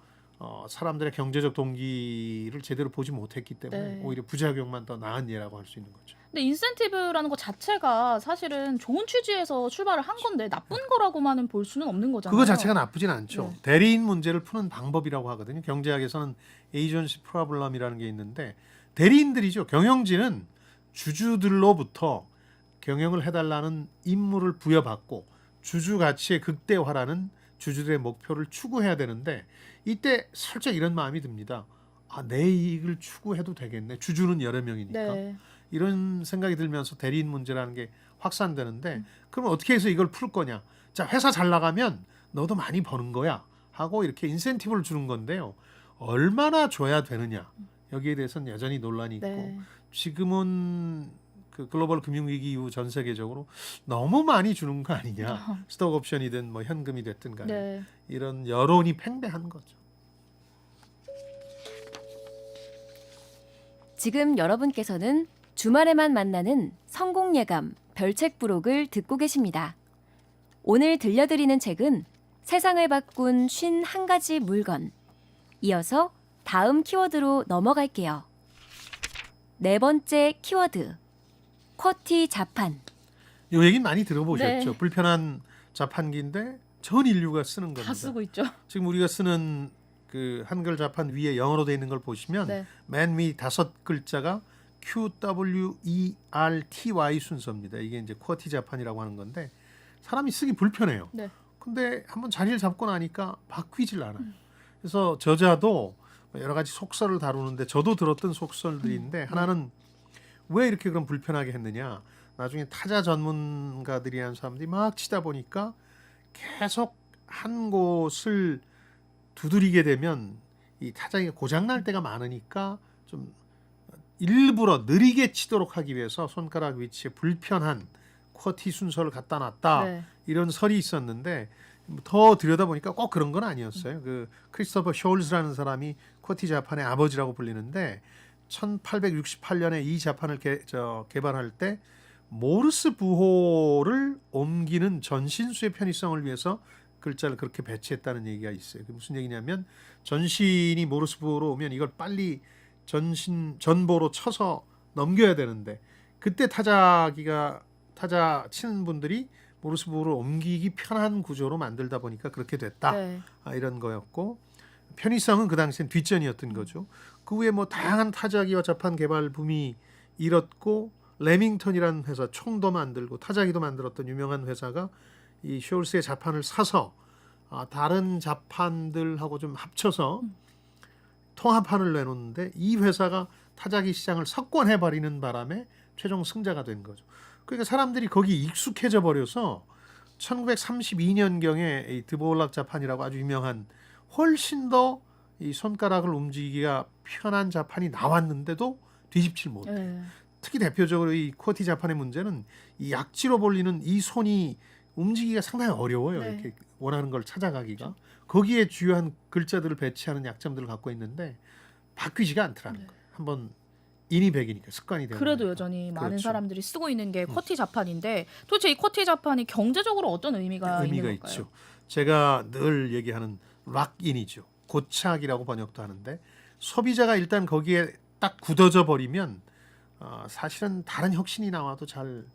사람들의 경제적 동기를 제대로 보지 못했기 때문에 네. 오히려 부작용만 더 나은 예라고 할 수 있는 거죠. 근데 인센티브라는 것 자체가 사실은 좋은 취지에서 출발을 한 건데 나쁜 거라고만은 볼 수는 없는 거잖아요. 그거 자체가 나쁘진 않죠. 네. 대리인 문제를 푸는 방법이라고 하거든요. 경제학에서는 에이전시 프로블럼이라는 게 있는데 대리인들이죠. 경영진은 주주들로부터 경영을 해달라는 임무를 부여받고 주주 가치의 극대화라는 주주들의 목표를 추구해야 되는데 이때 살짝 이런 마음이 듭니다. 내 이익을 추구해도 되겠네. 주주는 여러 명이니까. 네. 이런 생각이 들면서 대리인 문제라는 게 확산되는데 그럼 어떻게 해서 이걸 풀 거냐? 자, 회사 잘 나가면 너도 많이 버는 거야 하고 이렇게 인센티브를 주는 건데요. 얼마나 줘야 되느냐? 여기에 대해서는 여전히 논란이 있고 네. 지금은 그 글로벌 금융위기 이후 전 세계적으로 너무 많이 주는 거 아니냐? 스톡 옵션이든 뭐 현금이 됐든 간에 네. 이런 여론이 팽배한 거죠. 지금 여러분께서는 주말에만 만나는 성공예감 별책 부록을 듣고 계십니다. 오늘 들려드리는 책은 세상을 바꾼 51가지 물건. 이어서 다음 키워드로 넘어갈게요. 네 번째 키워드. 쿼티 자판. 이 얘기 많이 들어보셨죠? 네. 불편한 자판기인데 전 인류가 쓰는 겁니다. 다 쓰고 있죠. 지금 우리가 쓰는 그 한글 자판 위에 영어로 되어 있는 걸 보시면 네. 맨 위 5글자가 QWERTY 순서입니다. 이게 이제 쿼티 자판이라고 하는 건데 사람이 쓰기 불편해요. 네. 근데 한번 자리를 잡고 나니까 바뀌질 않아요. 그래서 저자도 여러 가지 속설을 다루는데 저도 들었던 속설들인데 하나는 왜 이렇게 그럼 불편하게 했느냐. 나중에 타자 전문가들이란 사람들이 막 치다 보니까 계속 한 곳을 두드리게 되면 이 타자가 고장날 때가 많으니까 좀 일부러 느리게 치도록 하기 위해서 손가락 위치에 불편한 쿼티 순서를 갖다 놨다. 네. 이런 설이 있었는데 더 들여다보니까 꼭 그런 건 아니었어요. 그 크리스토퍼 숄즈라는 사람이 쿼티 자판의 아버지라고 불리는데 1868년에 이 자판을 개발할 때 모르스 부호를 옮기는 전신수의 편의성을 위해서 글자를 그렇게 배치했다는 얘기가 있어요. 그게 무슨 얘기냐면 전신이 모르스 부호로 오면 이걸 빨리 전보로 쳐서 넘겨야 되는데 그때 타자 치는 분들이 모르스 부호를 옮기기 편한 구조로 만들다 보니까 그렇게 됐다. 네. 이런 거였고 편의성은 그 당시엔 뒷전이었던 거죠. 그 후에 뭐 다양한 타자기와 자판 개발 붐이 일었고 레밍턴이라는 회사 총도 만들고 타자기도 만들었던 유명한 회사가 이 숄스의 자판을 사서 다른 자판들하고 좀 합쳐서 통합판을 내놓는데 이 회사가 타자기 시장을 석권해버리는 바람에 최종 승자가 된 거죠. 그러니까 사람들이 거기 익숙해져 버려서 1932년경에 이 드보울락 자판이라고 아주 유명한 훨씬 더 이 손가락을 움직이기가 편한 자판이 나왔는데도 뒤집질 못해. 네. 특히 대표적으로 이 쿼티 자판의 문제는 이 약지로 벌리는 이 손이 움직이기가 상당히 어려워요. 네. 이렇게 원하는 걸 찾아가기가. 거기에 주요한 글자들을 배치하는 약점들을 갖고 있는데 바뀌지가 않더라는 거예요. 한번 인이 백이니까 습관이 되는 그래도 거니까. 여전히 많은 그렇죠. 사람들이 쓰고 있는 게 쿼티 자판인데 도대체 이 쿼티 자판이 경제적으로 어떤 의미가 있는 걸까요? 있죠. 제가 늘 얘기하는 락인이죠. 고착이라고 번역도 하는데 소비자가 일단 거기에 딱 굳어져 버리면 사실은 다른 혁신이 나와도 잘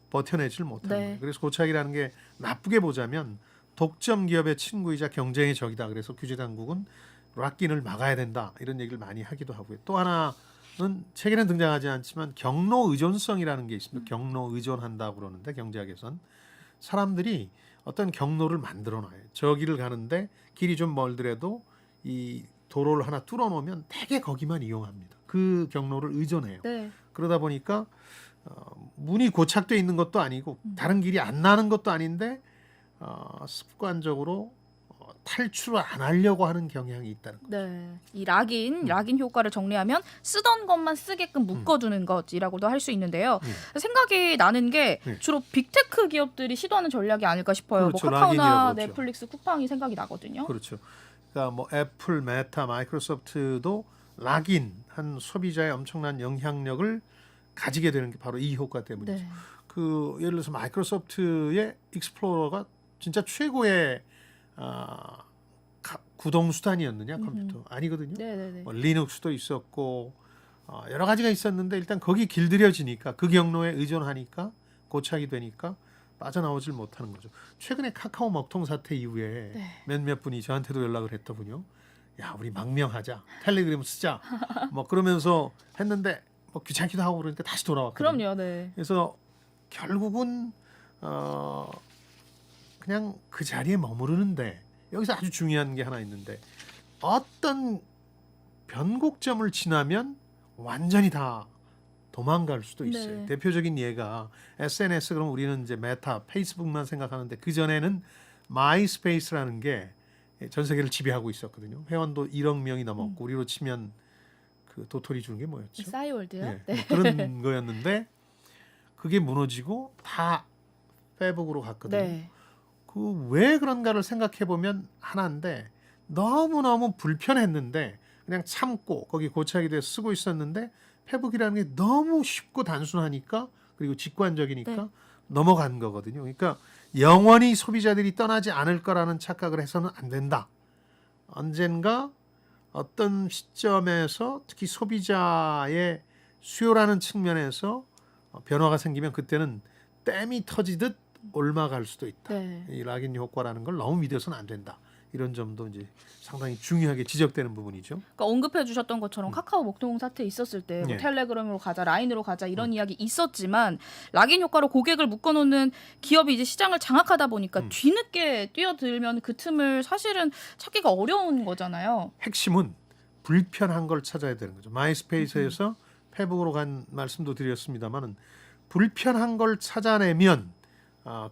버텨내질 못하는 네. 거예요. 그래서 고착이라는 게 나쁘게 보자면 독점 기업의 친구이자 경쟁의 적이다. 그래서 규제 당국은 락인을 막아야 된다. 이런 얘기를 많이 하기도 하고요. 또 하나는 책에는 등장하지 않지만 경로 의존성이라는 게 있습니다. 경로 의존한다고 그러는데 경제학에선 사람들이 어떤 경로를 만들어 놔요. 저 길을 가는데 길이 좀 멀더라도 이 도로를 하나 뚫어 놓으면 대개 거기만 이용합니다. 그 경로를 의존해요. 네. 그러다 보니까 문이 고착돼 있는 것도 아니고 다른 길이 안 나는 것도 아닌데 습관적으로 탈출을 안 하려고 하는 경향이 있다는 거예요. 네. 이 락인 효과를 정리하면 쓰던 것만 쓰게끔 묶어두는 것이라고도 할 수 있는데요. 생각이 나는 게 네. 주로 빅테크 기업들이 시도하는 전략이 아닐까 싶어요. 그렇죠. 뭐 카카오나 락인이라고 그러죠. 넷플릭스, 쿠팡이 생각이 나거든요. 그렇죠. 그러니까 뭐 애플, 메타, 마이크로소프트도 락인 한 소비자의 엄청난 영향력을 가지게 되는 게 바로 이 효과 때문이죠. 네. 그 예를 들어서 마이크로소프트의 익스플로러가 진짜 최고의 구동 수단이었느냐 컴퓨터 아니거든요. 네네네. 뭐 리눅스도 있었고 여러 가지가 있었는데 일단 거기 길들여지니까 그 경로에 의존하니까 고착이 되니까 빠져나오질 못하는 거죠. 최근에 카카오 먹통 사태 이후에 네. 몇몇 분이 저한테도 연락을 했더군요. 야 우리 망명하자, 텔레그램 쓰자, 뭐 그러면서 했는데 뭐 귀찮기도 하고 그러니까 다시 돌아왔거든요. 그럼요. 네. 그래서 결국은 그냥 그 자리에 머무르는데 여기서 아주 중요한 게 하나 있는데 어떤 변곡점을 지나면 완전히 다 도망갈 수도 있어요. 네. 대표적인 예가 SNS 그럼 우리는 이제 메타, 페이스북만 생각하는데 그 전에는 마이스페이스라는 게 전 세계를 지배하고 있었거든요. 회원도 1억 명이 넘었고 우리로 치면 그 도토리 주는 게 뭐였죠? 싸이월드요? 네, 네. 뭐 그런 거였는데 그게 무너지고 다 페북으로 갔거든요. 네. 그 왜 그런가를 생각해 보면 하나인데 너무너무 불편했는데 그냥 참고 거기 고착이 돼서 쓰고 있었는데 페북이라는 게 너무 쉽고 단순하니까 그리고 직관적이니까 네. 넘어간 거거든요. 그러니까 영원히 소비자들이 떠나지 않을 거라는 착각을 해서는 안 된다. 언젠가 어떤 시점에서 특히 소비자의 수요라는 측면에서 변화가 생기면 그때는 댐이 터지듯 옮아갈 수도 있다. 네. 이 락인 효과라는 걸 너무 믿어서는 안 된다. 이런 점도 이제 상당히 중요하게 지적되는 부분이죠. 그러니까 언급해 주셨던 것처럼 카카오 목동 사태 있었을 때 뭐 예. 텔레그램으로 가자, 라인으로 가자 이런 이야기 있었지만 락인 효과로 고객을 묶어놓는 기업이 이제 시장을 장악하다 보니까 뒤늦게 뛰어들면 그 틈을 사실은 찾기가 어려운 거잖아요. 핵심은 불편한 걸 찾아야 되는 거죠. 마이스페이스에서 페북으로 간 말씀도 드렸습니다만은 불편한 걸 찾아내면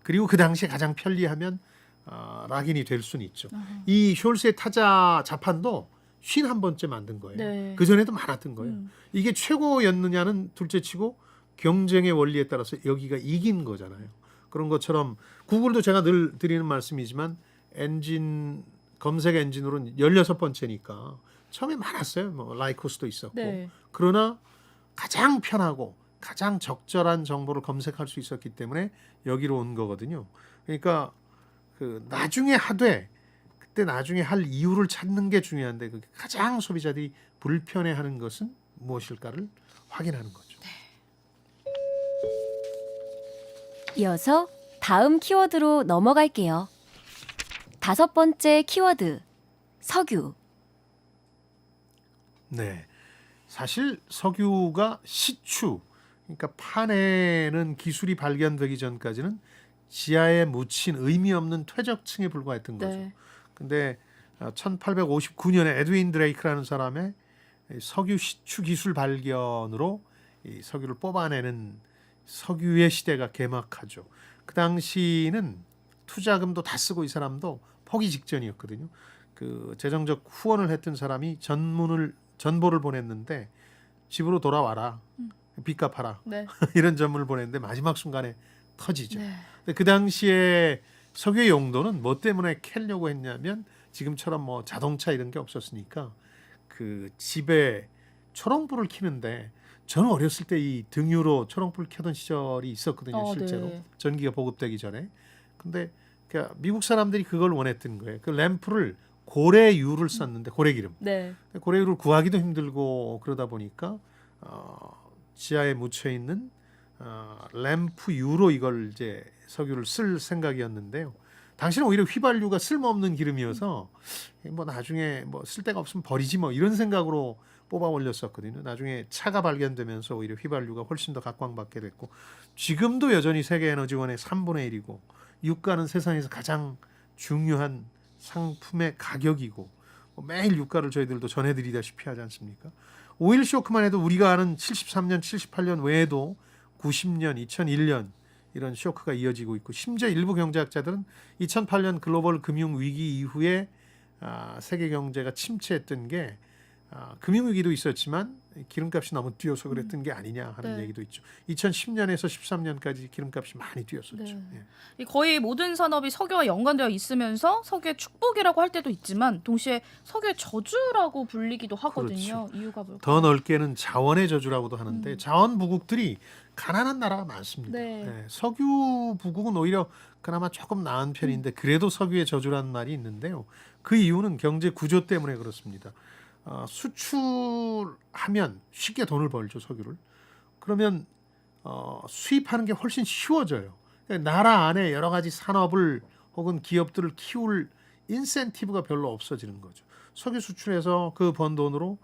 그리고 그 당시에 가장 편리하면 락인이 될 수는 있죠. 이 숄스의 타자 자판도 51번째 만든 거예요. 네. 그 전에도 많았던 거예요. 이게 최고였느냐는 둘째치고 경쟁의 원리에 따라서 여기가 이긴 거잖아요. 그런 것처럼 구글도 제가 늘 드리는 말씀이지만 엔진 검색 엔진으로는 16번째니까 처음에 많았어요. 뭐 라이코스도 있었고. 네. 그러나 가장 편하고 가장 적절한 정보를 검색할 수 있었기 때문에 여기로 온 거거든요. 그러니까 그 나중에 하되 그때 나중에 할 이유를 찾는 게 중요한데 그 가장 소비자들이 불편해하는 것은 무엇일까를 확인하는 거죠. 이어서 다음 키워드로 넘어갈게요. 5번째 키워드, 석유. 네, 사실 석유가 시추, 그러니까 파내는 기술이 발견되기 전까지는 지하에 묻힌 의미 없는 퇴적층에 불과했던 거죠. 네. 근데 1859년에 에드윈 드레이크라는 사람의 석유 시추 기술 발견으로 이 석유를 뽑아내는 석유의 시대가 개막하죠. 그 당시는 투자금도 다 쓰고 이 사람도 포기 직전이었거든요. 그 재정적 후원을 했던 사람이 전보를 보냈는데 집으로 돌아와라, 빚 갚아라 네. 이런 전문을 보냈는데 마지막 순간에 터지죠. 네. 근데 그 당시에 석유의 용도는 뭐 때문에 캘려고 했냐면 지금처럼 뭐 자동차 이런 게 없었으니까 그 집에 초롱불을 켜는데 저는 어렸을 때 이 등유로 초롱불 켜던 시절이 있었거든요. 실제로 네. 전기가 보급되기 전에. 근데 그러니까 미국 사람들이 그걸 원했던 거예요. 그 램프를 고래유를 썼는데 고래기름. 네. 고래유를 구하기도 힘들고 그러다 보니까 지하에 묻혀 있는 램프유로 이걸 이제 석유를 쓸 생각이었는데요. 당시는 오히려 휘발유가 쓸모없는 기름이어서 뭐 나중에 뭐 쓸 데가 없으면 버리지 뭐 이런 생각으로 뽑아 올렸었거든요. 나중에 차가 발견되면서 오히려 휘발유가 훨씬 더 각광받게 됐고 지금도 여전히 세계에너지원의 3분의 1이고 유가는 세상에서 가장 중요한 상품의 가격이고 매일 유가를 저희들도 전해드리다시피 하지 않습니까? 오일 쇼크만 해도 우리가 아는 73년, 78년 외에도 90년, 2001년 이런 쇼크가 이어지고 있고 심지어 일부 경제학자들은 2008년 글로벌 금융 위기 이후에 세계 경제가 침체했던 게 금융위기도 있었지만 기름값이 너무 뛰어서 그랬던 게 아니냐 하는 네. 얘기도 있죠. 2010년에서 13년까지 기름값이 많이 뛰었었죠. 네. 예. 이 거의 모든 산업이 석유와 연관되어 있으면서 석유의 축복이라고 할 때도 있지만 동시에 석유의 저주라고 불리기도 하거든요. 이유가 뭘까요? 더 넓게는 자원의 저주라고도 하는데 자원 부국들이 가난한 나라가 많습니다. 네. 예, 석유 부국은 오히려 그나마 조금 나은 편인데 그래도 석유의 저주라는 말이 있는데요. 그 이유는 경제 구조 때문에 그렇습니다. 수출하면 쉽게 돈을 벌죠, 석유를. 그러면 수입하는 게 훨씬 쉬워져요. 그러니까 나라 안에 여러 가지 산업을 혹은 기업들을 키울 인센티브가 별로 없어지는 거죠. 석유 수출해서 그 번 돈으로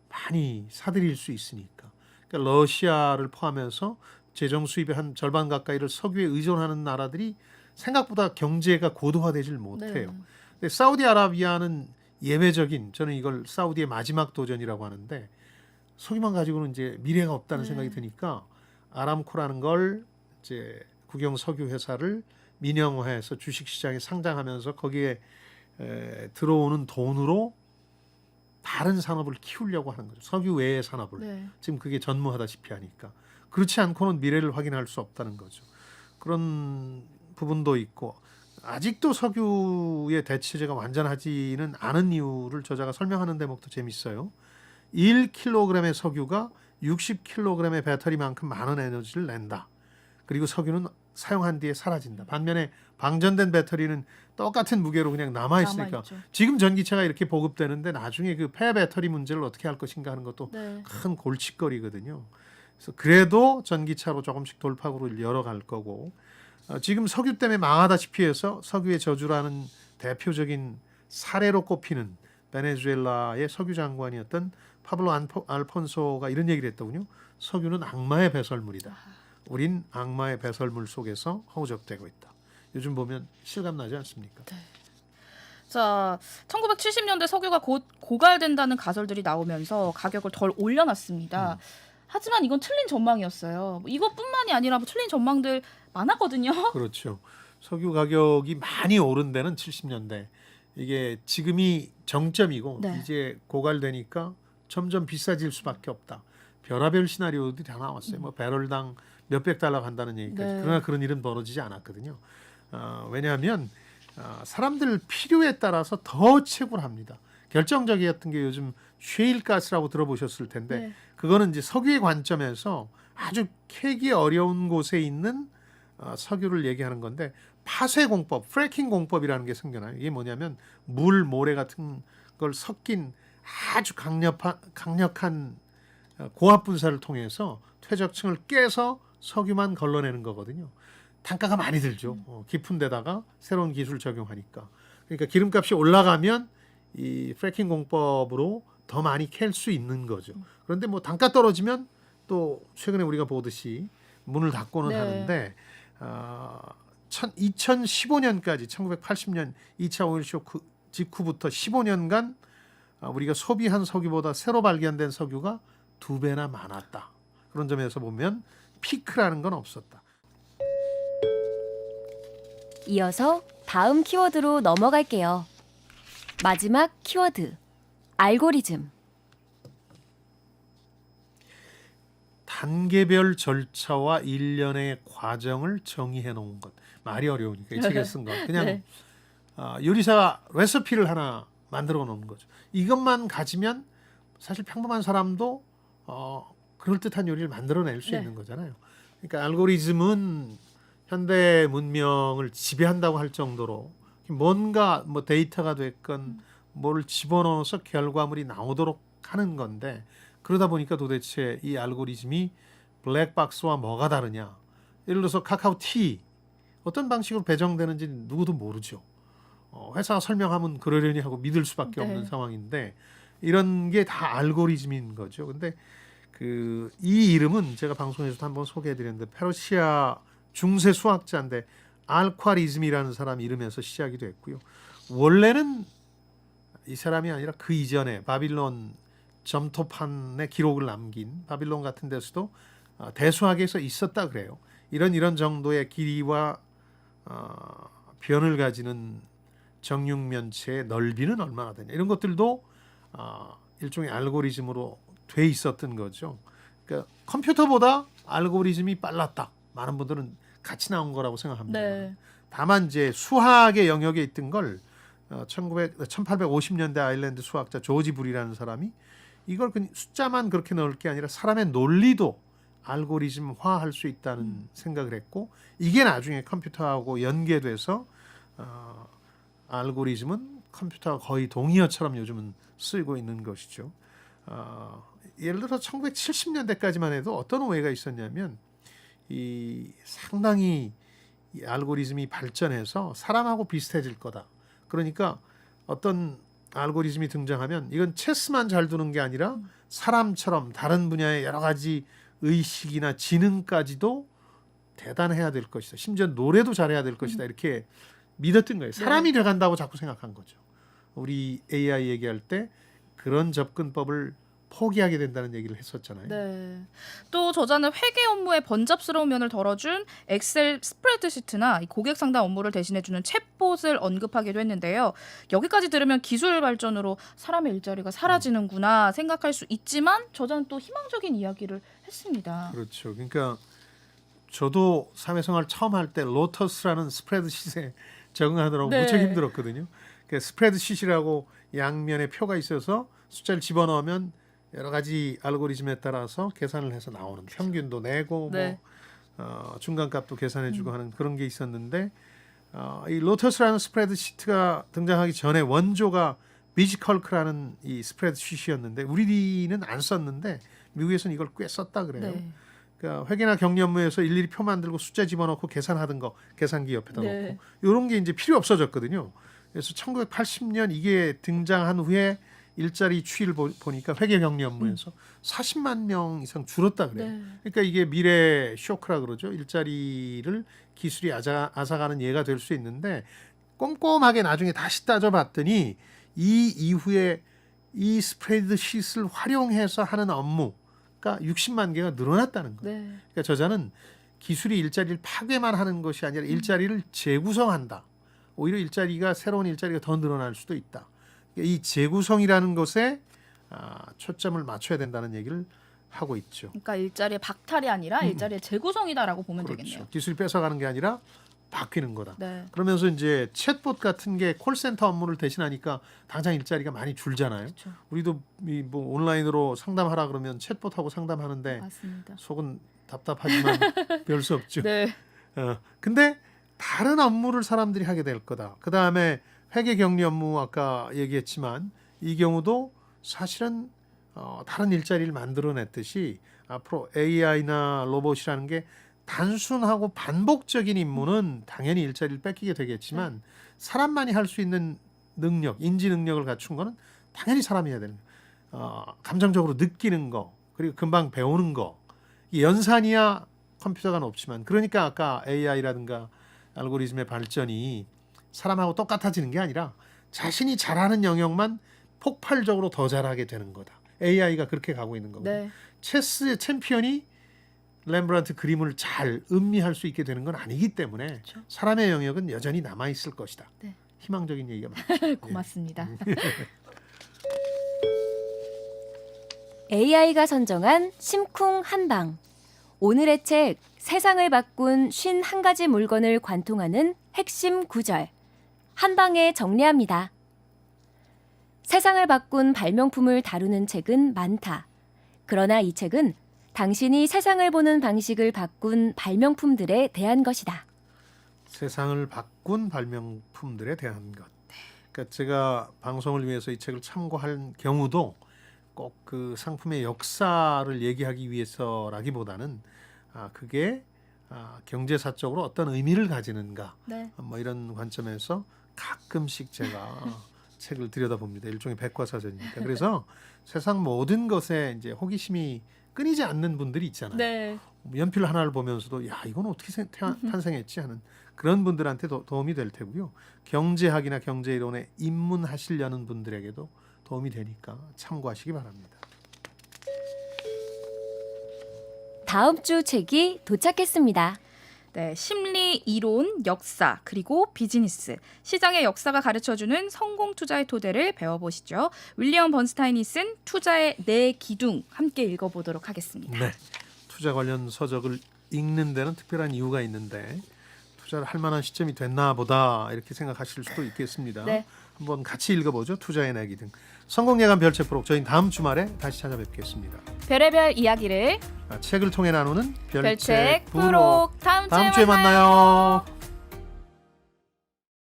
많이 사들일 수 있으니까. 그러니까 러시아를 포함해서 재정 수입의 한 절반 가까이를 석유에 의존하는 나라들이 생각보다 경제가 고도화되질 못해요. 네. 근데 사우디아라비아는 예외적인, 저는 이걸 사우디의 마지막 도전이라고 하는데 석유만 가지고는 이제 미래가 없다는 생각이 드니까 아람코라는 걸 이제 국영 석유 회사를 민영화해서 주식시장에 상장하면서 거기에 들어오는 돈으로 다른 산업을 키우려고 하는 거죠. 석유 외의 산업을. 네. 지금 그게 전무하다시피 하니까. 그렇지 않고는 미래를 확인할 수 없다는 거죠. 그런 부분도 있고 아직도 석유의 대체제가 완전하지는 않은 이유를 저자가 설명하는 대목도 재밌어요. 1kg의 석유가 60kg의 배터리만큼 많은 에너지를 낸다. 그리고 석유는 사용한 뒤에 사라진다. 반면에 방전된 배터리는 똑같은 무게로 그냥 남아있으니까 남아있죠. 지금 전기차가 이렇게 보급되는데 나중에 그 폐배터리 문제를 어떻게 할 것인가 하는 것도 네. 큰 골칫거리거든요. 그래서 그래도 전기차로 조금씩 돌파구를 열어갈 거고 지금 석유 때문에 망하다시피 해서 석유의 저주라는 대표적인 사례로 꼽히는 베네수엘라의 석유 장관이었던 파블로 알폰소가 이런 얘기를 했더군요. 석유는 악마의 배설물이다. 우린 악마의 배설물 속에서 허우적대고 있다. 요즘 보면 실감나지 않습니까? 자, 1970년대 석유가 곧 고갈된다는 가설들이 나오면서 가격을 덜 올려놨습니다. 하지만 이건 틀린 전망이었어요. 이것뿐만이 아니라 뭐 틀린 전망들 많았거든요. 그렇죠. 석유 가격이 많이 오른 데는 70년대. 이게 지금이 정점이고 네. 이제 고갈되니까 점점 비싸질 수밖에 없다. 별의별 시나리오들이 다 나왔어요. 뭐 배럴당 몇백 달러 간다는 얘기까지. 네. 그러나 그런 일은 벌어지지 않았거든요. 왜냐하면 사람들 필요에 따라서 더 채굴합니다. 결정적이었던 게 요즘 쉐일가스라고 들어보셨을 텐데 네. 그거는 이제 석유의 관점에서 아주 캐기 어려운 곳에 있는 석유를 얘기하는 건데 파쇄 공법, 프래킹 공법이라는 게 생겨나요. 이게 뭐냐면 물, 모래 같은 걸 섞인 아주 강력한 고압 분사를 통해서 퇴적층을 깨서 석유만 걸러내는 거거든요. 단가가 많이 들죠. 깊은 데다가 새로운 기술 적용하니까. 그러니까 기름값이 올라가면 이 프래킹 공법으로 더 많이 캘 수 있는 거죠. 그런데 뭐 단가 떨어지면 또 최근에 우리가 보듯이 문을 닫고는 네. 하는데 2015년까지 1980년 2차 오일 쇼크 직후부터 15년간 우리가 소비한 석유보다 새로 발견된 석유가 2배나 많았다. 그런 점에서 보면 피크라는 건 없었다. 이어서 다음 키워드로 넘어갈게요. 마지막 키워드, 알고리즘. 단계별 절차와 일련의 과정을 정의해 놓은 것. 말이 어려우니까 이 책에 쓴 것. 그냥 네. 요리사가 레시피를 하나 만들어 놓은 거죠. 이것만 가지면 사실 평범한 사람도 그럴듯한 요리를 만들어낼 수 네. 있는 거잖아요. 그러니까 알고리즘은 현대 문명을 지배한다고 할 정도로 뭔가 뭐 데이터가 됐건 뭘 집어넣어서 결과물이 나오도록 하는 건데 그러다 보니까 도대체 이 알고리즘이 블랙박스와 뭐가 다르냐. 예를 들어서 카카오티 어떤 방식으로 배정되는지 누구도 모르죠. 회사가 설명하면 그러려니 하고 믿을 수밖에 네. 없는 상황인데 이런 게 다 알고리즘인 거죠. 근데 이 이름은 제가 방송에서도 한번 소개해드렸는데 페르시아 중세 수학자인데 알콰리즘이라는 사람 이름에서 시작이 됐고요. 원래는 이 사람이 아니라 그 이전에 바빌론 점토판에 기록을 남긴 바빌론 같은 데서도 대수학에서 있었다 그래요. 이런 정도의 길이와 변을 가지는 정육면체의 넓이는 얼마나 되냐 이런 것들도 일종의 알고리즘으로 돼 있었던 거죠. 그러니까 컴퓨터보다 알고리즘이 빨랐다. 많은 분들은 같이 나온 거라고 생각합니다. 네. 다만 이제 수학의 영역에 있던 걸 1850년대 아일랜드 수학자 조지 불이라는 사람이 이걸 그냥 숫자만 그렇게 넣을 게 아니라 사람의 논리도 알고리즘화할 수 있다는 생각을 했고 이게 나중에 컴퓨터하고 연계돼서 알고리즘은 컴퓨터와 거의 동의어처럼 요즘은 쓰이고 있는 것이죠. 예를 들어 1970년대까지만 해도 어떤 오해가 있었냐면 상당히 이 알고리즘이 발전해서 사람하고 비슷해질 거다. 그러니까 어떤 알고리즘이 등장하면 이건 체스만 잘 두는 게 아니라 사람처럼 다른 분야의 여러 가지 의식이나 지능까지도 대단해야 될 것이다. 심지어 노래도 잘해야 될 것이다. 이렇게 믿었던 거예요. 사람이 돼간다고 자꾸 생각한 거죠. 우리 AI 얘기할 때 그런 접근법을 포기하게 된다는 얘기를 했었잖아요. 네. 또 저자는 회계 업무의 번잡스러운 면을 덜어준 엑셀 스프레드시트나 이 고객 상담 업무를 대신해주는 챗봇을 언급하기도 했는데요. 여기까지 들으면 기술 발전으로 사람의 일자리가 사라지는구나 생각할 수 있지만 저자는 또 희망적인 이야기를 했습니다. 그렇죠. 그러니까 저도 사회생활 처음 할 때 로터스라는 스프레드시트에 적응하느라고 네. 무척 힘들었거든요. 그 스프레드시트라고 양면에 표가 있어서 숫자를 집어넣으면 여러 가지 알고리즘에 따라서 계산을 해서 나오는 평균도 내고 네. 중간값도 계산해주고 하는 그런 게 있었는데 이 로터스라는 스프레드시트가 등장하기 전에 원조가 비지컬크라는 이 스프레드시트였는데 우리는 안 썼는데 미국에서는 이걸 꽤 썼다 그래요. 네. 그러니까 회계나 경리 업무에서 일일이 표 만들고 숫자 집어넣고 계산하던 거 계산기 옆에다 네. 놓고 이런 게 이제 필요 없어졌거든요. 그래서 1980년 이게 등장한 후에 일자리 추이를 보니까 회계 격리 업무에서 40만 명 이상 줄었다 그래요. 네. 그러니까 이게 미래 쇼크라 그러죠. 일자리를 기술이 앗아가는 예가 될 수 있는데 꼼꼼하게 나중에 다시 따져봤더니 이 이후에 이 스프레드시트를 활용해서 하는 업무가 60만 개가 늘어났다는 거예요. 네. 그러니까 저자는 기술이 일자리를 파괴만 하는 것이 아니라 일자리를 재구성한다. 오히려 일자리가 새로운 일자리가 더 늘어날 수도 있다. 그러니까 이 재구성이라는 것에 초점을 맞춰야 된다는 얘기를 하고 있죠. 그러니까 일자리의 박탈이 아니라 일자리의 재구성이다라고 보면 그렇죠. 되겠네요. 기술이 뺏어가는 게 아니라 바뀌는 거다. 네. 그러면서 이제 챗봇 같은 게 콜센터 업무를 대신하니까 당장 일자리가 많이 줄잖아요. 그렇죠. 우리도 뭐 온라인으로 상담하라 그러면 챗봇하고 상담하는데 맞습니다. 속은 답답하지만 별 수 없죠. 네. 근데 다른 업무를 사람들이 하게 될 거다. 그 다음에 회계 격리 업무 아까 얘기했지만 이 경우도 사실은 다른 일자리를 만들어냈듯이 앞으로 AI나 로봇이라는 게 단순하고 반복적인 임무는 당연히 일자리를 뺏기게 되겠지만 사람만이 할 수 있는 능력, 인지 능력을 갖춘 거는 당연히 사람이 해야 되는 거예요. 감정적으로 느끼는 거, 그리고 금방 배우는 거. 이 연산이야 컴퓨터가 높지만 그러니까 아까 AI라든가 알고리즘의 발전이 사람하고 똑같아지는 게 아니라 자신이 잘하는 영역만 폭발적으로 더 잘하게 되는 거다. AI가 그렇게 가고 있는 거거든요. 네. 체스의 챔피언이 렘브란트 그림을 잘 음미할 수 있게 되는 건 아니기 때문에 그렇죠. 사람의 영역은 여전히 남아 있을 것이다. 네. 희망적인 얘기가 많죠. 고맙습니다. AI가 선정한 심쿵 한방. 오늘의 책 세상을 바꾼 51가지 물건을 관통하는 핵심 구절. 한방에 정리합니다. 세상을 바꾼 발명품을 다루는 책은 많다. 그러나 이 책은 당신이 세상을 보는 방식을 바꾼 발명품들에 대한 것이다. 세상을 바꾼 발명품들에 대한 것. 그러니까 제가 방송을 위해서 이 책을 참고한 경우도 꼭 그 상품의 역사를 얘기하기 위해서라기보다는 그게 경제사적으로 어떤 의미를 가지는가 네. 뭐 이런 관점에서 가끔씩 제가 책을 들여다봅니다. 일종의 백과사전이니까. 그래서 세상 모든 것에 이제 호기심이 끊이지 않는 분들이 있잖아요. 네. 연필 하나를 보면서도 야 이건 어떻게 탄생했지 하는 그런 분들한테 도움이 될 테고요. 경제학이나 경제이론에 입문하시려는 분들에게도 도움이 되니까 참고하시기 바랍니다. 다음 주 책이 도착했습니다. 네, 심리, 이론, 역사, 그리고 비즈니스, 시장의 역사가 가르쳐주는 성공 투자의 토대를 배워보시죠. 윌리엄 번스타인이 쓴 투자의 네 기둥 함께 읽어보도록 하겠습니다. 네, 투자 관련 서적을 읽는 데는 특별한 이유가 있는데 투자를 할 만한 시점이 됐나 보다 이렇게 생각하실 수도 있겠습니다. 네. 한번 같이 읽어보죠. 투자의 네 기둥. 성공예감 별책 프로 저희는 다음 주말에 다시 찾아뵙겠습니다. 별의별 이야기를 책을 통해 나누는 별책 프로 다음 주에 만나요.